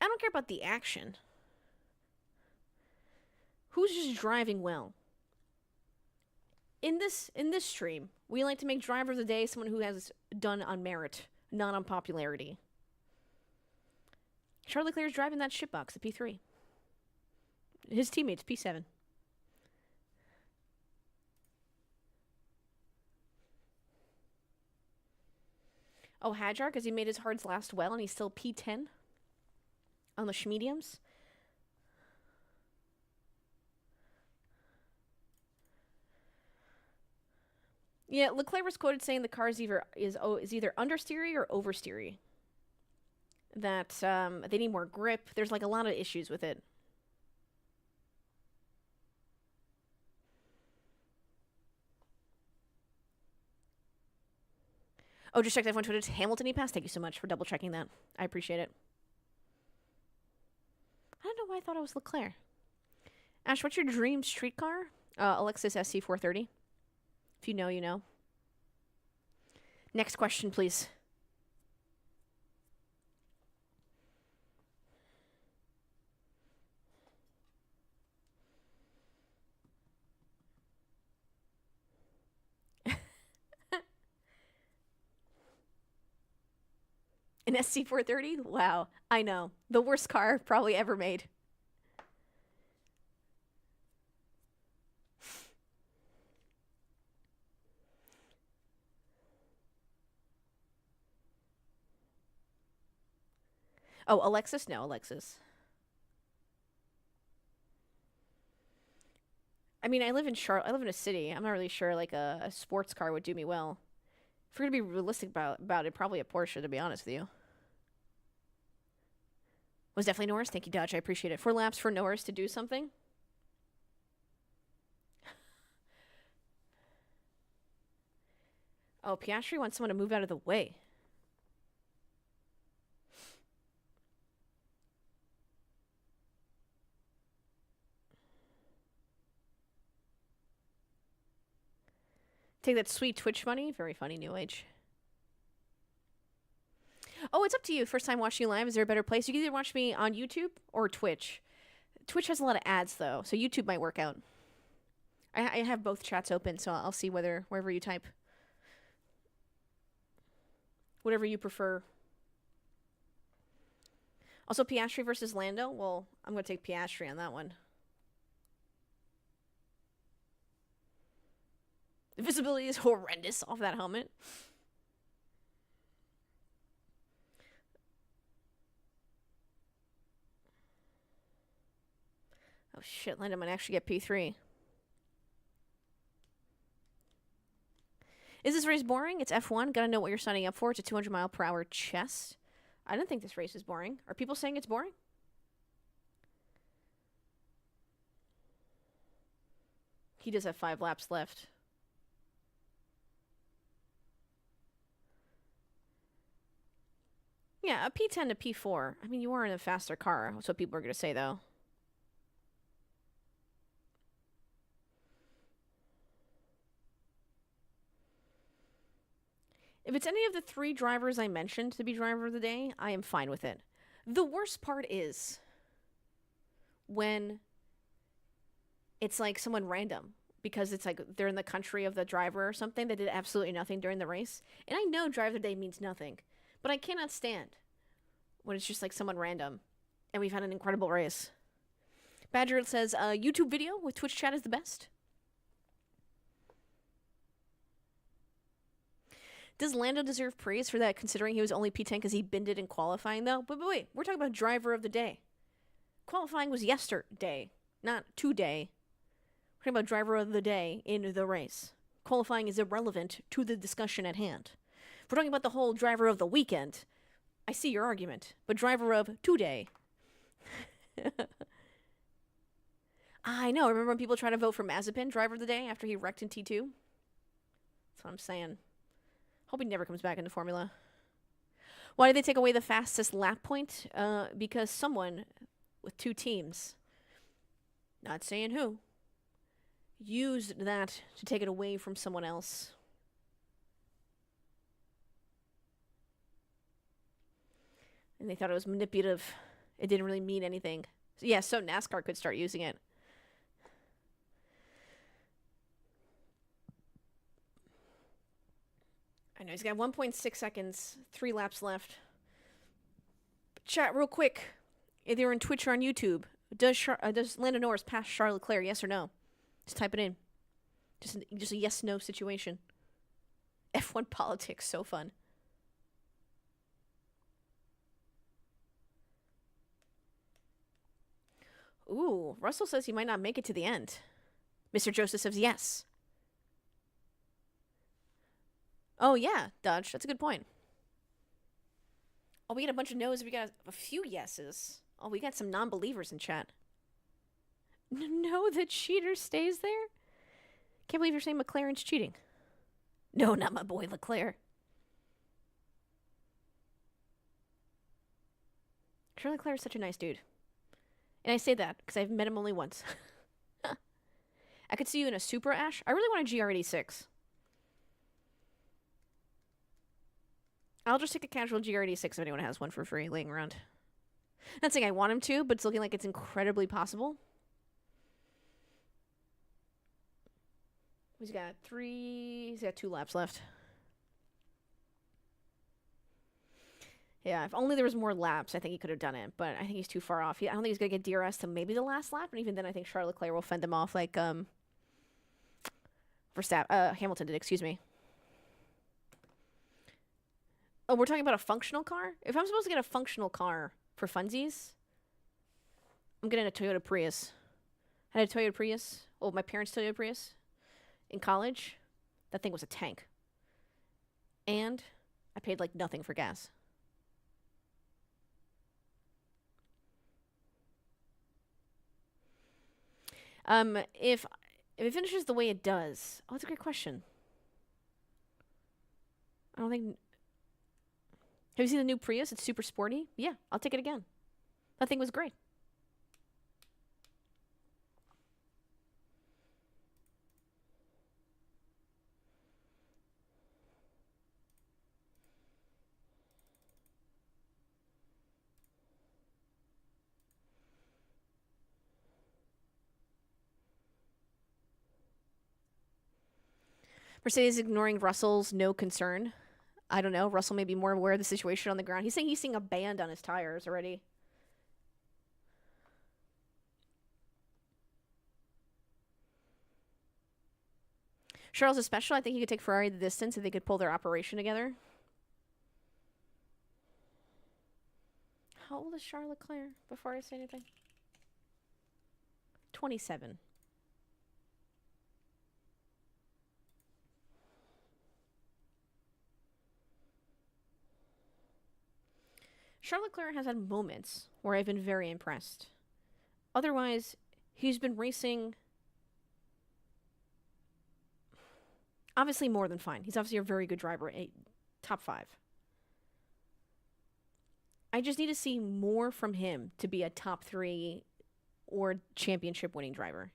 I don't care about the action. Who's just driving well? In this stream, we like to make driver of the day someone who has done on merit, not on popularity. Charles Leclerc is driving that shitbox, the P3. His teammates, P7. Oh, Hadjar, because he made his hards last well and he's still P10 on the schmediums. Yeah, Leclerc was quoted saying the car is either understeery or oversteery. That they need more grip. There's like a lot of issues with it. Oh, just checked F1 Twitter. It's Hamilton he passed. Thank you so much for double checking that. I appreciate it. I don't know why I thought it was Leclerc. Ash, what's your dream street car? Alexis SC430. If you know, you know. Next question, please. An SC430? Wow. I know. The worst car probably ever made. Oh, Alexis? No, Alexis. I mean, I live in Charlotte. I live in a city. I'm not really sure, like, a sports car would do me well. If we're going to be realistic about it, probably a Porsche, to be honest with you. Was definitely Norris. Thank you, Dodge. I appreciate it. 4 laps for Norris to do something. Oh, Piastri wants someone to move out of the way. Take that sweet Twitch money. Very funny, New Age. Oh, it's up to you. First time watching you live. Is there a better place? You can either watch me on YouTube or Twitch. Twitch has a lot of ads, though, so YouTube might work out. I have both chats open, so I'll see wherever you type. Whatever you prefer. Also, Piastri versus Lando. Well, I'm going to take Piastri on that one. The visibility is horrendous off that helmet. Oh shit, Lando might actually get P3. Is this race boring? It's F1. Gotta know what you're signing up for. It's a 200 mile per hour chest. I don't think this race is boring. Are people saying it's boring? He does have 5 laps left. Yeah, a P10 to P4. I mean, you are in a faster car. That's what people are going to say, though. If it's any of the 3 drivers I mentioned to be driver of the day, I am fine with it. The worst part is when it's like someone random, because it's like they're in the country of the driver or something that did absolutely nothing during the race. And I know driver of the day means nothing, but I cannot stand when it's just like someone random and we've had an incredible race. Badger says, YouTube video with Twitch chat is the best. Does Lando deserve praise for that, considering he was only P10 because he binned it in qualifying, though? But wait, we're talking about driver of the day. Qualifying was yesterday, not today. We're talking about driver of the day in the race. Qualifying is irrelevant to the discussion at hand. If we're talking about the whole driver of the weekend, I see your argument. But driver of today. I know. Remember when people try to vote for Mazepin, driver of the day, after he wrecked in T2? That's what I'm saying. Hope he never comes back into Formula. Why did they take away the fastest lap point? Because someone with 2 teams, not saying who, used that to take it away from someone else. And they thought it was manipulative. It didn't really mean anything. So, yeah, so NASCAR could start using it. I know, he's got 1.6 seconds, 3 laps left. But chat real quick. Either on Twitch or on YouTube. Does Lando Norris pass Charles Leclerc, yes or no? Just type it in. Just a yes-no situation. F1 politics, so fun. Ooh, Russell says he might not make it to the end. Mr. Joseph says yes. Oh, yeah, Dodge. That's a good point. Oh, we got a bunch of no's. We got a few yeses. Oh, we got some non-believers in chat. No, the cheater stays there? Can't believe you're saying McLaren's cheating. No, not my boy Leclerc. Charles Leclerc is such a nice dude. And I say that because I've met him only once. I could see you in a Supra, Ash. I really want a GR86. I'll just take a casual GR86 if anyone has one for free laying around. Not saying I want him to, but it's looking like it's incredibly possible. He's got 2 laps left. Yeah, if only there was more laps, I think he could have done it. But I think he's too far off. I don't think he's going to get DRS to maybe the last lap. And even then, I think Charles Leclerc will fend him off like Hamilton did, excuse me. Oh, we're talking about a functional car? If I'm supposed to get a functional car for funsies, I'm getting a Toyota Prius. I had a Toyota Prius. Oh, my parents' Toyota Prius in college. That thing was a tank. And I paid like nothing for gas. If it finishes the way it does... Oh, that's a great question. I don't think... Have you seen the new Prius? It's super sporty. Yeah, I'll take it again. That thing was great. Mercedes ignoring Russell's no concern. I don't know. Russell may be more aware of the situation on the ground. He's saying he's seeing a band on his tires already. Charles is special. I think he could take Ferrari the distance if they could pull their operation together. How old is Charles Leclerc before I say anything? 27. Charles Leclerc has had moments where I've been very impressed. Otherwise, he's been racing obviously more than fine. He's obviously a very good driver, a top 5. I just need to see more from him to be a top 3 or championship winning driver.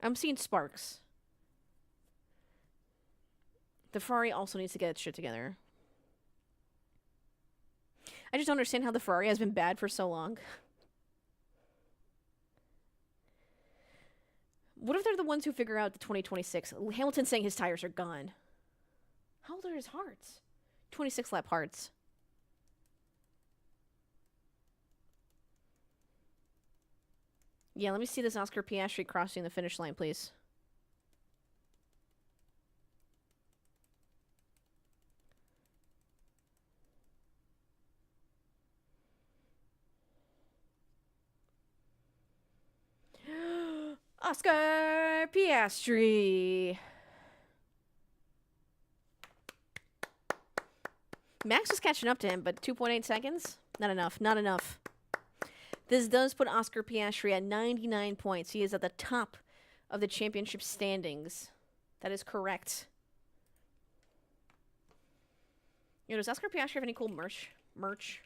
I'm seeing sparks. The Ferrari also needs to get its shit together. I just don't understand how the Ferrari has been bad for so long. What if they're the ones who figure out the 2026? Hamilton's saying his tires are gone. How old are his hearts? 26 lap hearts. Yeah, let me see this Oscar Piastri crossing the finish line, please. Oscar Piastri. Max was catching up to him, but 2.8 seconds? Not enough. Not enough. This does put Oscar Piastri at 99 points. He is at the top of the championship standings. That is correct. You know, does Oscar Piastri have any cool merch?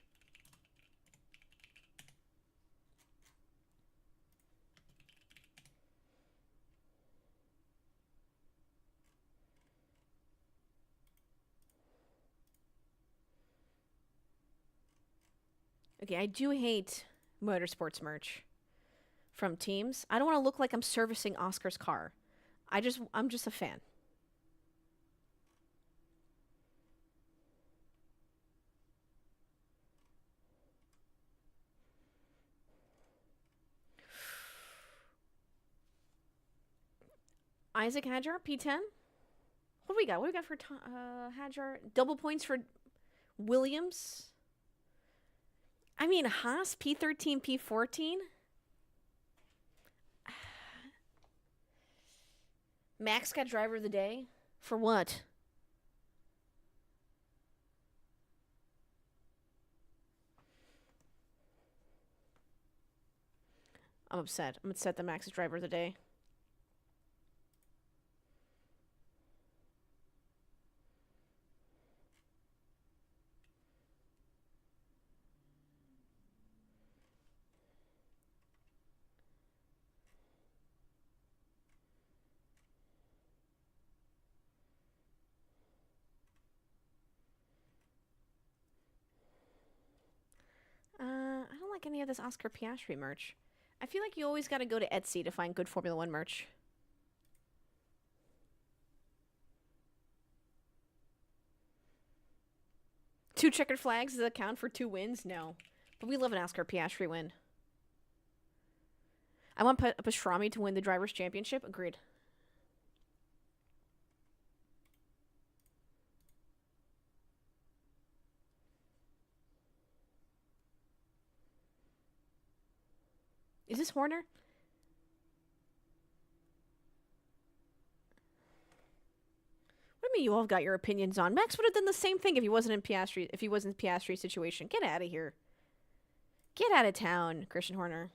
Okay, I do hate motorsports merch from teams. I don't want to look like I'm servicing Oscar's car. I'm just a fan. Isaac Hadjar, P10. What do we got? What do we got for Hadjar? Double points for Williams. I mean, Haas, P13, P14. Max got driver of the day. For what? I'm upset. I'm upset that Max is driver of the day. I don't like any of this Oscar Piastri merch. I feel like you always got to go to Etsy to find good Formula One merch. Two checkered flags does that count for 2 wins? No. But we love an Oscar Piastri win. I want Pastrami to win the Drivers' Championship. Agreed. Is this Horner? What do you mean you all got your opinions on? Max would have done the same thing if he wasn't in Piastri's situation. Get out of here. Get out of town, Christian Horner.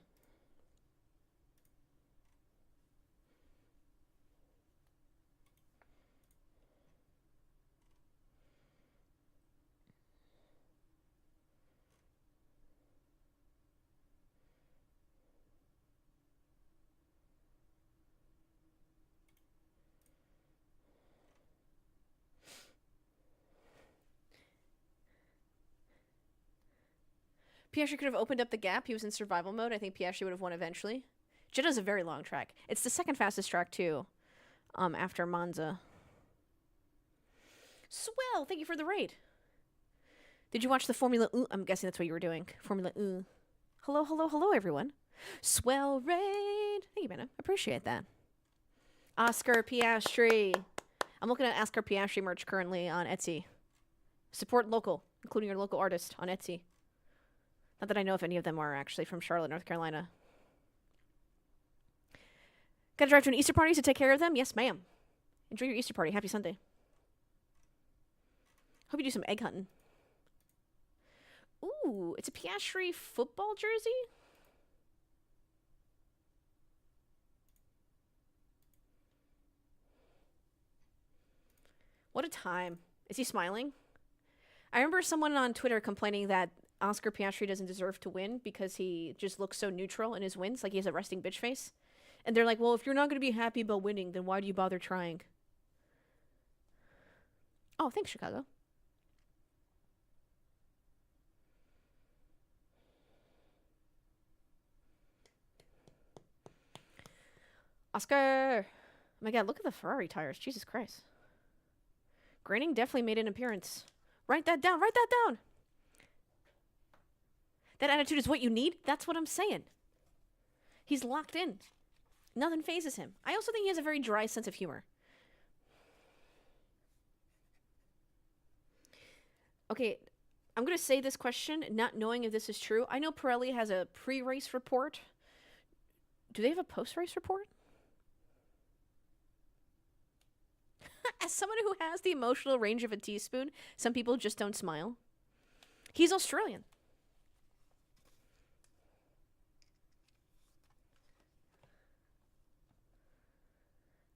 Piastri could have opened up the gap. He was in survival mode. I think Piastri would have won eventually. Jeddah's a very long track. It's the second fastest track, too, after Monza. Swell! Thank you for the raid. Did you watch the Formula U? I'm guessing that's what you were doing. Formula U. Hello, hello, hello, everyone. Swell raid. Thank you, man. Appreciate that. Oscar Piastri. I'm looking at Oscar Piastri merch currently on Etsy. Support local, including your local artist on Etsy. Not that I know if any of them are actually from Charlotte, North Carolina. Gotta drive to an Easter party to take care of them? Yes, ma'am. Enjoy your Easter party. Happy Sunday. Hope you do some egg hunting. Ooh, it's a Piastri football jersey? What a time. Is he smiling? I remember someone on Twitter complaining that Oscar Piastri doesn't deserve to win because he just looks so neutral in his wins, like he has a resting bitch face. And they're like, well, if you're not going to be happy about winning, then why do you bother trying? Oh, thanks, Chicago. Oscar! Oh my god, look at the Ferrari tires. Jesus Christ. Graining definitely made an appearance. Write that down. Write that down. That attitude is what you need? That's what I'm saying. He's locked in. Nothing phases him. I also think he has a very dry sense of humor. Okay, I'm going to say this question, not knowing if this is true. I know Pirelli has a pre-race report. Do they have a post-race report? As someone who has the emotional range of a teaspoon, some people just don't smile. He's Australian.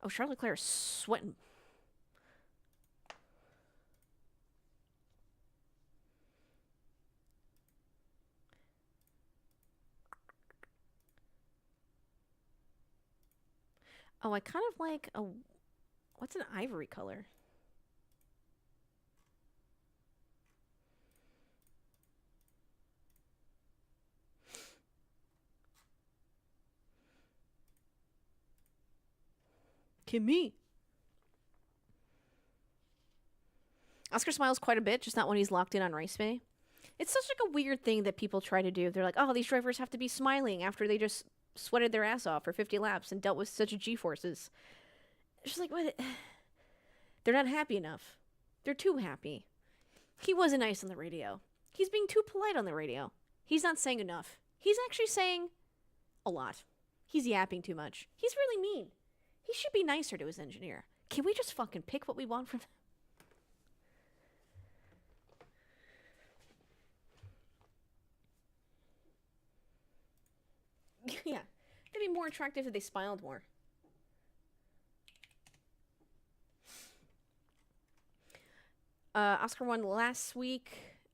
Oh, Charles Leclerc is sweating. Oh, I kind of like a... What's an ivory color? Kimmy. Oscar smiles quite a bit, just not when he's locked in on race day. It's such like a weird thing that people try to do. They're like, oh, these drivers have to be smiling after they just sweated their ass off for 50 laps and dealt with such G-forces. It's just like, what? They're not happy enough. They're too happy. He wasn't nice on the radio. He's being too polite on the radio. He's not saying enough. He's actually saying a lot. He's yapping too much. He's really mean. He should be nicer to his engineer. Can we just fucking pick what we want from him? Yeah. They'd be more attractive if they smiled more. Oscar won last week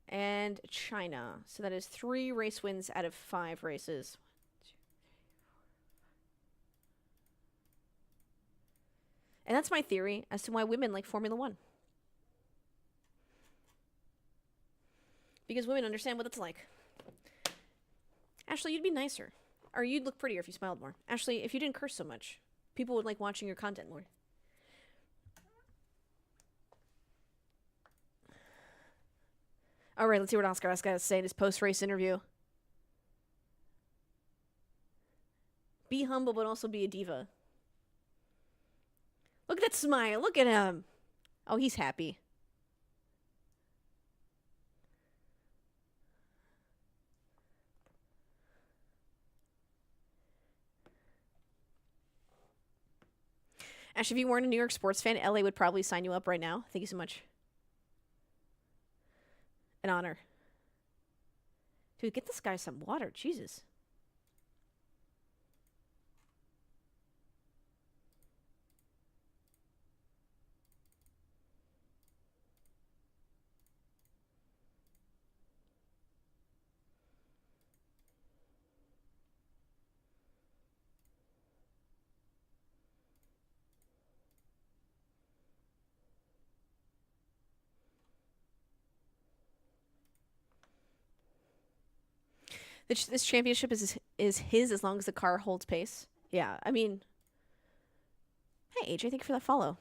and China. So that is 3 race wins out of 5 races. And that's my theory as to why women like Formula One. Because women understand what it's like. Ashley, you'd be nicer. Or you'd look prettier if you smiled more. Ashley, if you didn't curse so much, people would like watching your content more. All right, let's see what Oscar has got to say in his post-race interview. Be humble, but also be a diva. Look at that smile. Look at him. Oh, he's happy. Ash, if you weren't a New York sports fan, LA would probably sign you up right now. Thank you so much. An honor. Dude, get this guy some water. Jesus. This championship is his as long as the car holds pace. Yeah, I mean... Hey, AJ, thank you for that follow.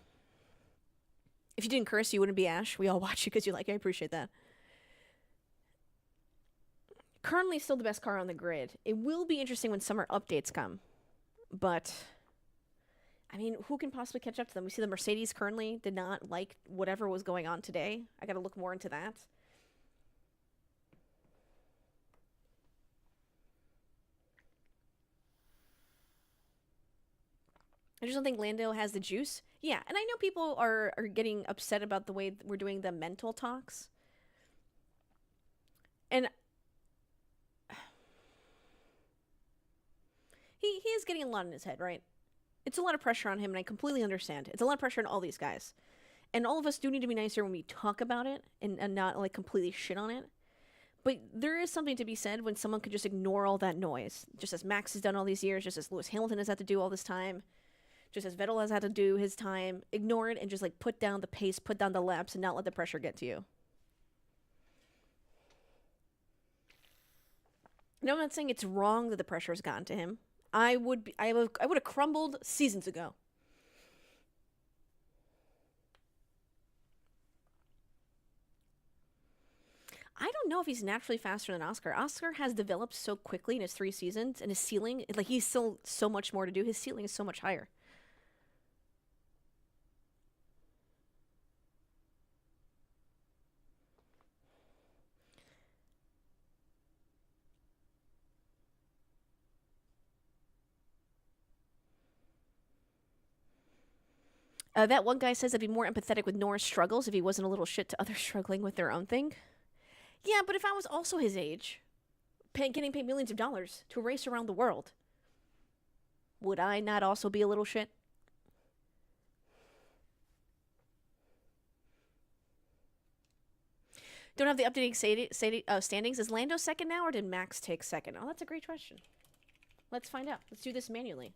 If you didn't curse, you wouldn't be Ash. We all watch you because you like it. I appreciate that. Currently still the best car on the grid. It will be interesting when summer updates come. But... I mean, who can possibly catch up to them? We see the Mercedes currently did not like whatever was going on today. I gotta look more into that. I just don't think Lando has the juice. Yeah, and I know people are getting upset about the way we're doing the mental talks. And he is getting a lot in his head, right? It's a lot of pressure on him, and I completely understand. It's a lot of pressure on all these guys. And all of us do need to be nicer when we talk about it and not, like, completely shit on it. But there is something to be said when someone can just ignore all that noise. Just as Max has done all these years, just as Lewis Hamilton has had to do all this time. Just as Vettel has had to do his time, ignore it and just like put down the pace, put down the laps, and not let the pressure get to you. No, I'm not saying it's wrong that the pressure has gotten to him. I would have crumbled seasons ago. I don't know if he's naturally faster than Oscar. Oscar has developed so quickly in his 3 seasons, and his ceiling, like he's still so much more to do. His ceiling is so much higher. That one guy says I'd be more empathetic with Norris' struggles if he wasn't a little shit to others struggling with their own thing. Yeah, but if I was also his age, getting paid millions of dollars to race around the world, would I not also be a little shit? Don't have the updating standings. Is Lando second now, or did Max take second? Oh, that's a great question. Let's find out. Let's do this manually.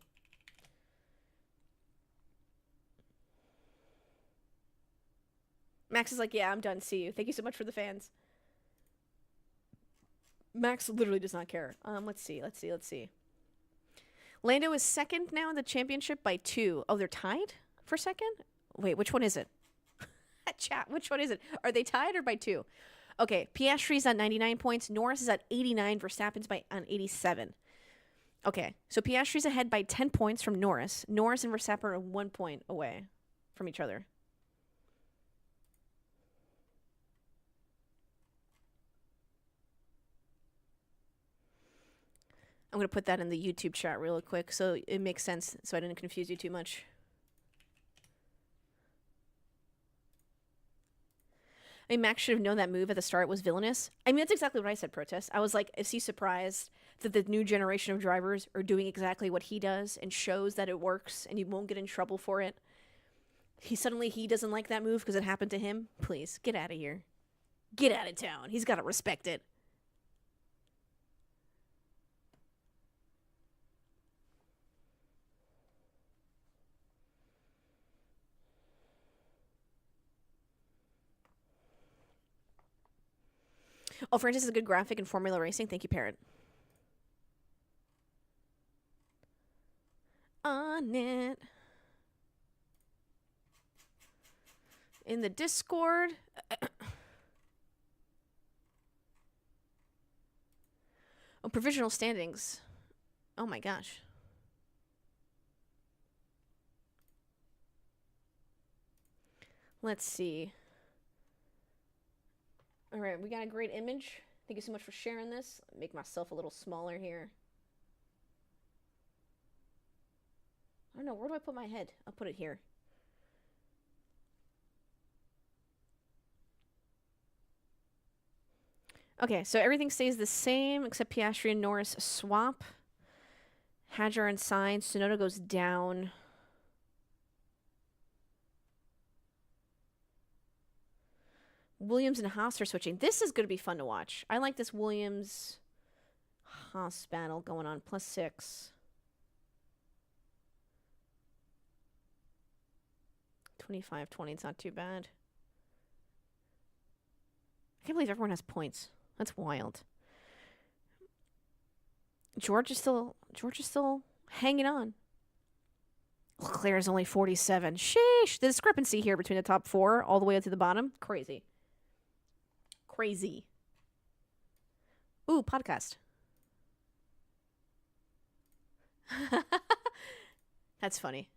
Max is like, yeah, I'm done. See you. Thank you so much for the fans. Max literally does not care. Let's see. Lando is second now in the championship by 2. Oh, they're tied for second? Wait, which one is it? Chat, which one is it? Are they tied or by 2? Okay, Piastri's at 99 points. Norris is at 89. Verstappen's on 87. Okay, so Piastri's ahead by 10 points from Norris. Norris and Verstappen are 1 point away from each other. I'm going to put that in the YouTube chat real quick so it makes sense, so I didn't confuse you too much. I mean, Max should have known that move at the start was villainous. I mean, that's exactly what I said, Protest. I was like, is he surprised that the new generation of drivers are doing exactly what he does and shows that it works and he won't get in trouble for it? He doesn't like that move because it happened to him? Please, get out of here. Get out of town. He's got to respect it. Oh, Francis is a good graphic in Formula Racing. Thank you, Parrot. On it. In the Discord. Oh, provisional standings. Oh my gosh. Let's see. All right, we got a great image. Thank you so much for sharing this. Make myself a little smaller here. I don't know, where do I put my head? I'll put it here. Okay, so everything stays the same except Piastri and Norris swap. Hadjar and Sainz. Tsunoda goes down. Williams and Haas are switching. This is going to be fun to watch. I like this Williams-Haas battle going on. +6. 25-20. It's not too bad. I can't believe everyone has points. That's wild. George is still hanging on. Leclerc is only 47. Sheesh. The discrepancy here between the top 4 all the way up to the bottom. Crazy. Crazy. Ooh, podcast. That's funny.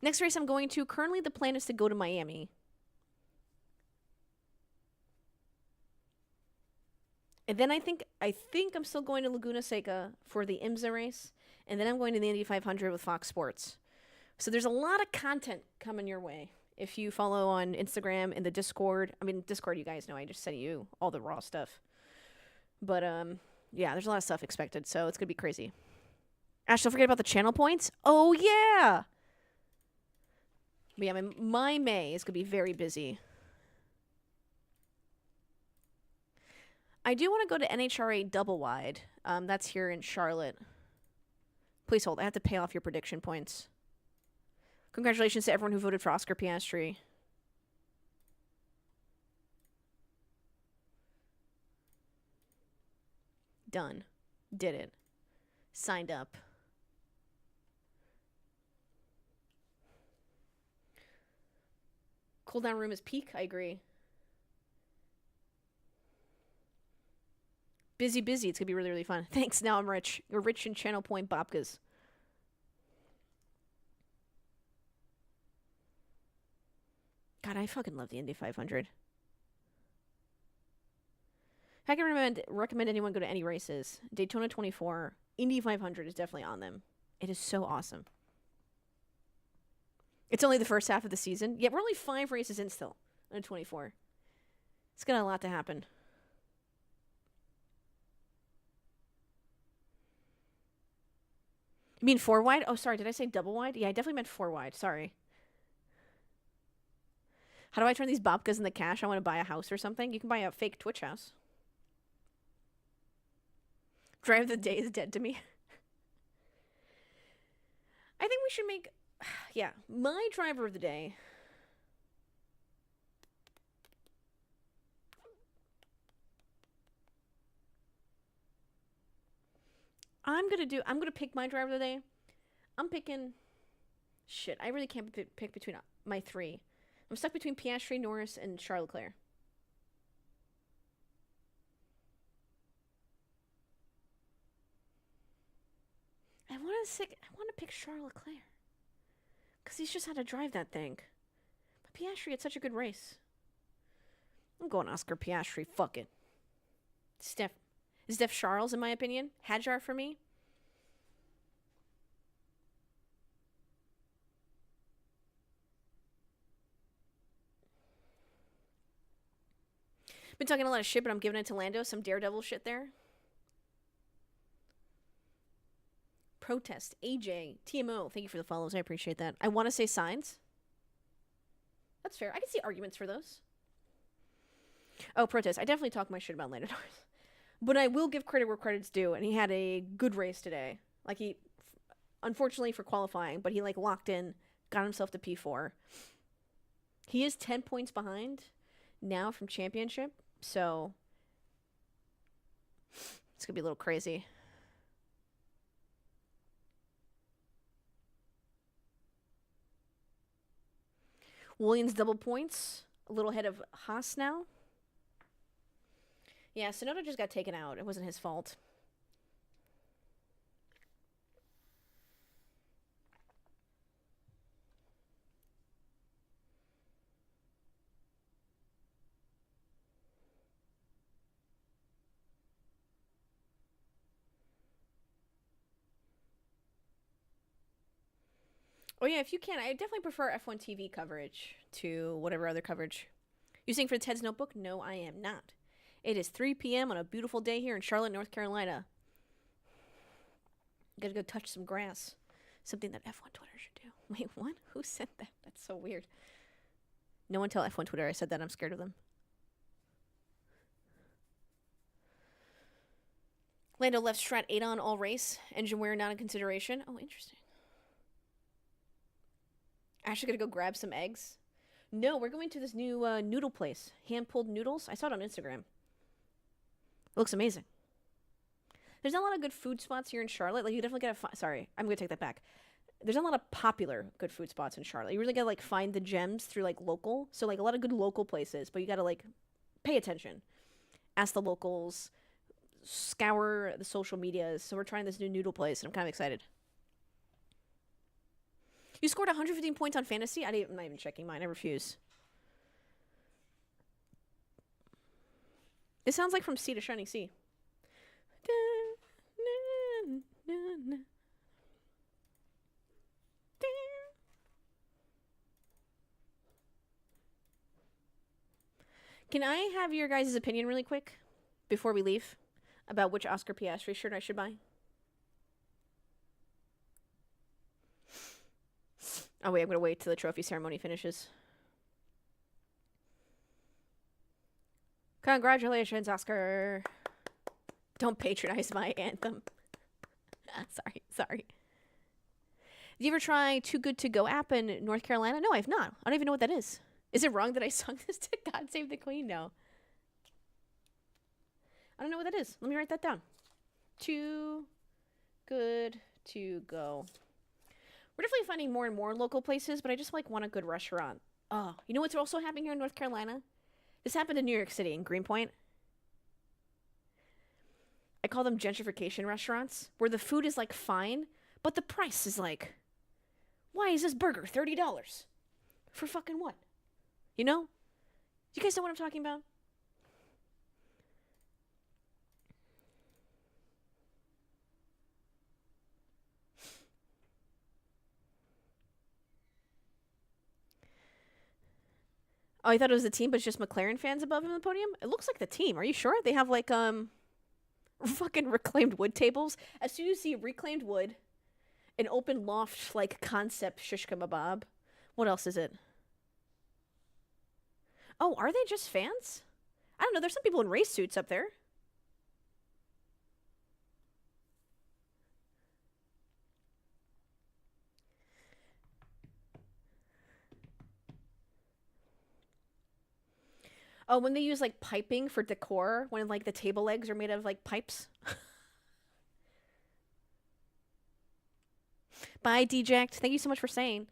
Next race I'm going to, currently the plan is to go to Miami. And then I think I'm still going to Laguna Seca for the IMSA race. And then I'm going to the Indy 500 with Fox Sports. So there's a lot of content coming your way. If you follow on Instagram and the Discord. I mean, Discord, you guys know I just sent you all the raw stuff. But, yeah, there's a lot of stuff expected. So it's going to be crazy. Ash, don't forget about the channel points. Oh, yeah. But yeah, my May is going to be very busy. I do want to go to NHRA Double Wide. That's here in Charlotte. Please hold. I have to pay off your prediction points. Congratulations to everyone who voted for Oscar Piastri. Done. Did it. Signed up. Cooldown room is peak. I agree. Busy. It's going to be really, really fun. Thanks. Now I'm rich. You're rich in channel point babkas. God, I fucking love the Indy 500. If I can recommend anyone go to any races, Daytona 24, Indy 500 is definitely on them. It is so awesome. It's only the first half of the season. Yeah, we're only 5 races in still on 24. It's got a lot to happen. You mean 4 wide? Oh, sorry. Did I say double wide? Yeah, I definitely meant 4 wide. Sorry. How do I turn these babkas into cash? I want to buy a house or something. You can buy a fake Twitch house. Drive of the day is dead to me. I think we should make... Yeah, my driver of the day... I'm gonna pick my driver of the day. I'm picking... Shit, I really can't pick between my three. I'm stuck between Piastri, Norris, and Charles Leclerc. I want to pick Charles Leclerc. Because he's just how to drive that thing. But Piastri had such a good race. I'm going Oscar Piastri. Fuck it. Steph Charles, in my opinion. Hadjar for me. Been talking a lot of shit, but I'm giving it to Lando. Some Daredevil shit there. Protest. AJ. TMO. Thank you for the follows. I appreciate that. I want to say signs. That's fair. I can see arguments for those. Oh, protest. I definitely talk my shit about Lando Norris. But I will give credit where credit's due, and he had a good race today. Like, he... Unfortunately for qualifying, but he, like, locked in, got himself to P4. He is 10 points behind now from championship, so... It's gonna be a little crazy. Williams double points. A little ahead of Haas now. Yeah, Sonoda just got taken out. It wasn't his fault. Oh yeah, if you can, I definitely prefer F1 TV coverage to whatever other coverage. You sing for Ted's Notebook? No, I am not. It is 3 p.m. on a beautiful day here in Charlotte, North Carolina. Gotta go touch some grass. Something that F1 Twitter should do. Wait, what? Who said that? That's so weird. No one tell F1 Twitter I said that. I'm scared of them. Lando left Strat 8 on all race. Engine wear not in consideration. Oh, interesting. Ashley gonna go grab some eggs? No, we're going to this new noodle place. Hand-pulled noodles. I saw it on Instagram. It looks amazing. There's not a lot of good food spots here in Charlotte. Like, you definitely gotta sorry, I'm gonna take that back. There's not a lot of popular good food spots in Charlotte. You really gotta, like, find the gems through, like, local. So, like, a lot of good local places, but you gotta, like, pay attention. Ask the locals. Scour the social medias. So we're trying this new noodle place, and I'm kind of excited. You scored 115 points on fantasy? I'm not even checking mine. I refuse. It sounds like From Sea to Shining Sea. Can I have your guys' opinion really quick before we leave about which Oscar Piastri shirt I should buy? Oh, wait, I'm going to wait till the trophy ceremony finishes. Congratulations, Oscar. Don't patronize my anthem. Sorry. Did you ever try Too Good To Go app in North Carolina? No, I've not. I don't even know what that is. Is it wrong that I sung this to God Save the Queen? No. I don't know what that is. Let me write that down. Too Good To Go. We're definitely finding more and more local places, but I just, like, want a good restaurant. Oh, you know what's also happening here in North Carolina? This happened in New York City, in Greenpoint. I call them gentrification restaurants, where the food is, like, fine, but the price is, like, why is this burger $30? For fucking what? You know? You guys know what I'm talking about? Oh, I thought it was the team, but it's just McLaren fans above him on the podium? It looks like the team. Are you sure? They have, like, fucking reclaimed wood tables. As soon as you see reclaimed wood, an open loft, like, concept shish kebab. What else is it? Oh, are they just fans? I don't know. There's some people in race suits up there. Oh, when they use like piping for decor, when like the table legs are made of like pipes. Bye, Deject. Thank you so much for saying.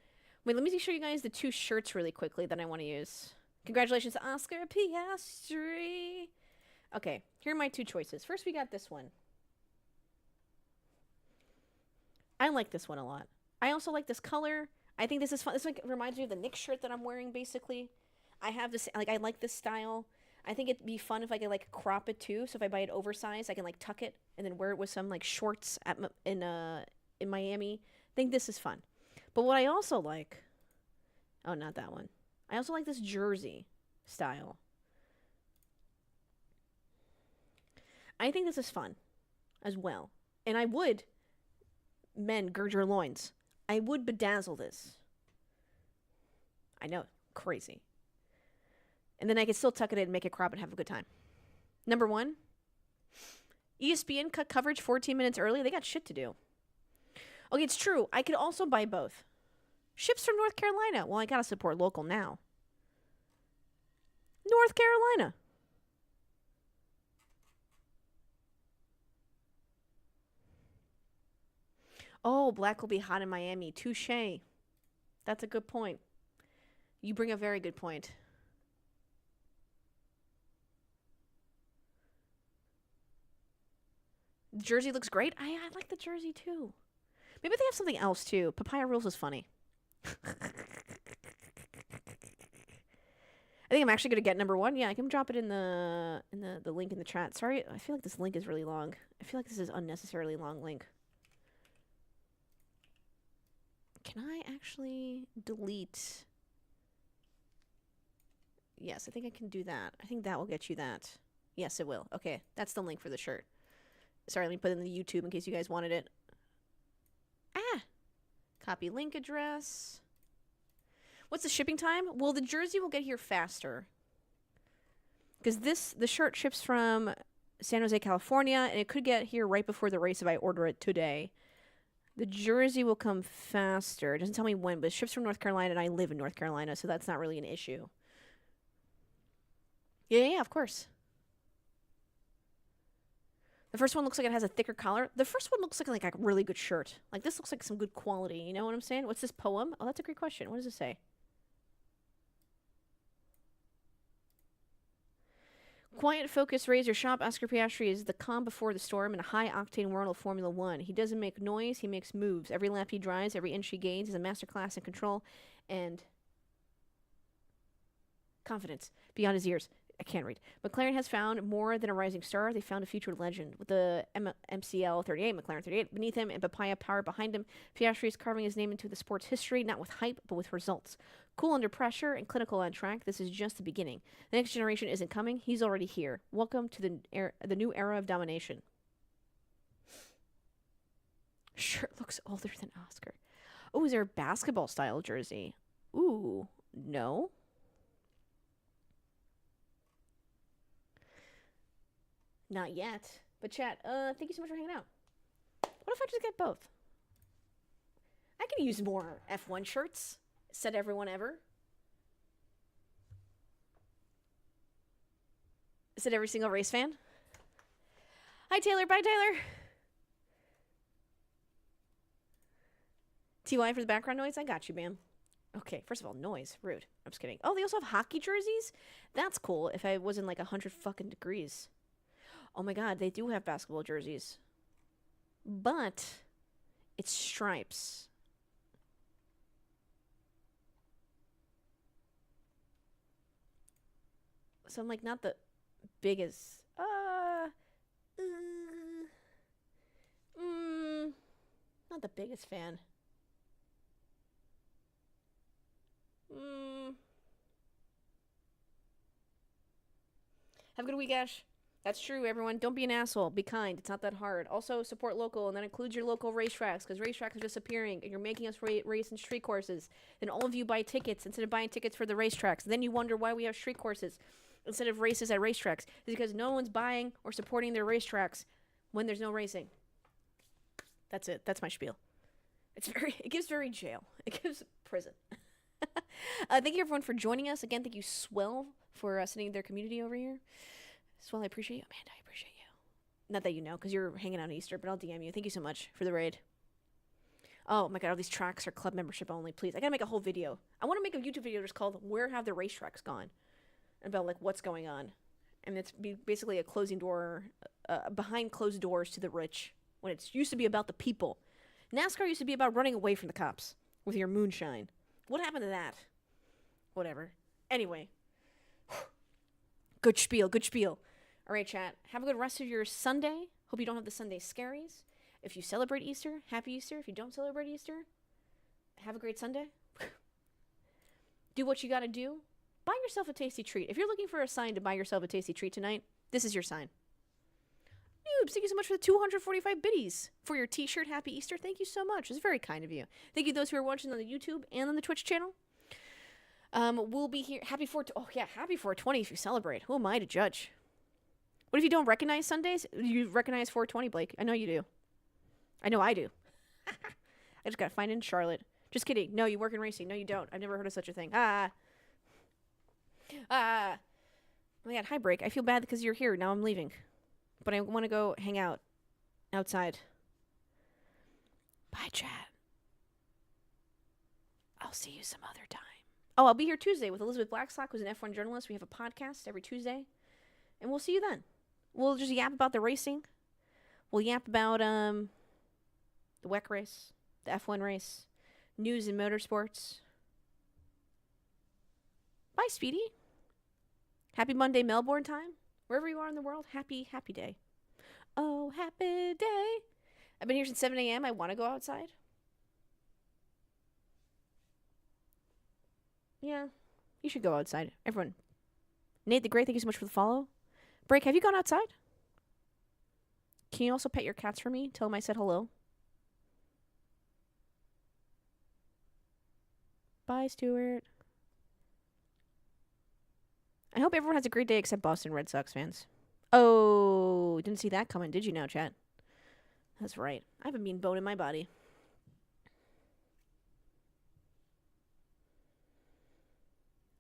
Wait, let me show you guys the 2 shirts really quickly that I want to use. Congratulations, Oscar Piastri. Okay, here are my 2 choices. First, we got this one. I like this one a lot. I also like this color. I think this is fun. This like reminds me of the Knicks shirt that I'm wearing, basically. I have this, like, I like this style. I think it'd be fun if I could, like, crop it, too. So if I buy it oversized, I can, like, tuck it and then wear it with some, like, shorts in Miami. I think this is fun. But what I also like... Oh, not that one. I also like this jersey style. I think this is fun as well. And I would... Men, gird your loins. I would bedazzle this. I know. Crazy. And then I could still tuck it in and make it crop and have a good time. Number 1. ESPN cut coverage 14 minutes early. They got shit to do. Okay, it's true. I could also buy both. Ships from North Carolina. Well, I gotta support local now. North Carolina. Oh, black will be hot in Miami. Touché. That's a good point. You bring a very good point. The jersey looks great. I like the jersey too. Maybe they have something else too. Papaya Rules is funny. I think I'm actually gonna get number 1. Yeah, I can drop it in the link in the chat. Sorry, I feel like this link is really long. I feel like this is unnecessarily long link. Can I actually delete? Yes, I think I can do that. I think that will get you that. Yes, it will. Okay, that's the link for the shirt. Sorry, let me put it in the YouTube in case you guys wanted it. Ah! Copy link address. What's the shipping time? Well, the jersey will get here faster. Because the shirt ships from San Jose, California, and it could get here right before the race if I order it today. The jersey will come faster. It doesn't tell me when, but it ships from North Carolina, and I live in North Carolina, so that's not really an issue. Yeah, of course. The first one looks like it has a thicker collar. The first one looks like a really good shirt. Like, this looks like some good quality. You know what I'm saying? What's this poem? Oh, that's a great question. What does it say? Quiet, focus, razor shop. Oscar Piastri is the calm before the storm in a high-octane world of Formula One. He doesn't make noise. He makes moves. Every lap he drives, every inch he gains is a masterclass in control and confidence beyond his years. I can't read. McLaren has found more than a rising star. They found a future legend. With the MCL 38, McLaren 38 beneath him, and Papaya Power behind him, Piastri is carving his name into the sport's history, not with hype, but with results. Cool under pressure and clinical on track, this is just the beginning. The next generation isn't coming. He's already here. Welcome to the new era of domination. Shirt looks older than Oscar. Oh, is there a basketball-style jersey? Ooh, no. Not yet. But chat, thank you so much for hanging out. What if I just get both? I could use more F1 shirts. Said everyone ever. Said every single race fan. Hi, Taylor. Bye, Taylor. TY for the background noise? I got you, man. Okay, first of all, noise. Rude. I'm just kidding. Oh, they also have hockey jerseys? That's cool if I wasn't like 100 fucking degrees. Oh my god, they do have basketball jerseys. But it's stripes. So I'm like not the biggest. Not the biggest fan. Have a good week, Ash. That's true, everyone. Don't be an asshole. Be kind. It's not that hard. Also, support local, and that includes your local racetracks, because racetracks are disappearing, and you're making us race in street courses. Then all of you buy tickets instead of buying tickets for the racetracks. Then you wonder why we have street courses instead of races at racetracks. It's because no one's buying or supporting their racetracks when there's no racing. That's it. That's my spiel. It gives very jail. It gives prison. Thank you, everyone, for joining us. Again, thank you, Swell, for sending their community over here. Swell, I appreciate you. Amanda, I appreciate you. Not that you know, because you're hanging out on Easter, but I'll DM you. Thank you so much for the raid. Oh my god, all these tracks are club membership only. Please, I gotta make a whole video. I want to make a YouTube video just called "Where Have the Racetracks Gone?" About like what's going on, and it's basically a closing door, behind closed doors to the rich. When it used to be about the people. NASCAR used to be about running away from the cops with your moonshine. What happened to that? Whatever. Anyway, good spiel. Good spiel. All right, chat. Have a good rest of your Sunday. Hope you don't have the Sunday scaries. If you celebrate Easter, happy Easter. If you don't celebrate Easter, have a great Sunday. Do what you gotta do. Buy yourself a tasty treat. If you're looking for a sign to buy yourself a tasty treat tonight, this is your sign. Noobs, thank you so much for the 245 biddies for your t-shirt. Happy Easter. Thank you so much. It's very kind of you. Thank you to those who are watching on the YouTube and on the Twitch channel. We'll be here. Happy 420 if you celebrate. Who am I to judge? What if you don't recognize Sundays? You recognize 420, Blake. I know you do. I know I do. I just gotta find it in Charlotte. Just kidding. No, you work in racing. No, you don't. I've never heard of such a thing. Oh my god, hi, Break. I feel bad because you're here. Now I'm leaving. But I want to go hang out outside. Bye, chat. I'll see you some other time. Oh, I'll be here Tuesday with Elizabeth Blackstock, who's an F1 journalist. We have a podcast every Tuesday. And we'll see you then. We'll just yap about the racing. We'll yap about the WEC race, the F1 race, news and motorsports. Bye, Speedy. Happy Monday Melbourne time. Wherever you are in the world, happy day. Oh, happy day. I've been here since 7 a.m. I want to go outside. Yeah, you should go outside. Everyone. Nate the Great, thank you so much for the follow. Break, have you gone outside? Can you also pet your cats for me? Tell them I said hello. Bye, Stuart. I hope everyone has a great day except Boston Red Sox fans. Oh, didn't see that coming, did you now, chat? That's right. I have a mean bone in my body.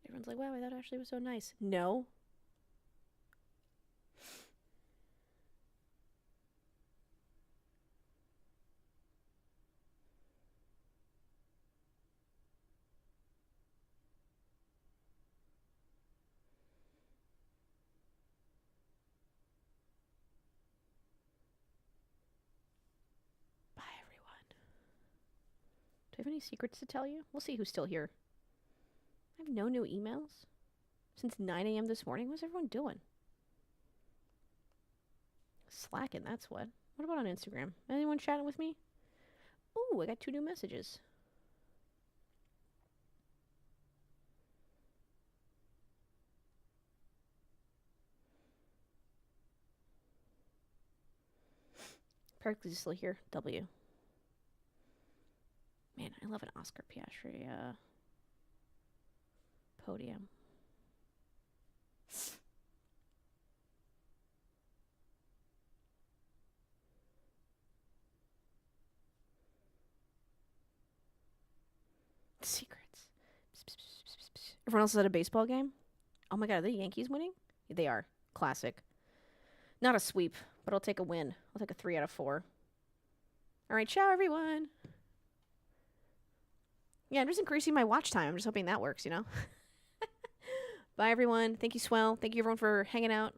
Everyone's like, wow, I thought Ashley was so nice. No. Do I have any secrets to tell you? We'll see who's still here. I have no new emails since 9 a.m. this morning. What's everyone doing? Slacking, that's what. What about on Instagram? Anyone chatting with me? Ooh, I got 2 new messages. Pericles is still here. W. Man, I love an Oscar Piastri podium. Secrets. Everyone else is at a baseball game? Oh my god, are the Yankees winning? They are. Classic. Not a sweep, but I'll take a win. I'll take a 3 out of 4. Alright, ciao everyone! Yeah, I'm just increasing my watch time. I'm just hoping that works, you know? Bye, everyone. Thank you, Swell. Thank you, everyone, for hanging out.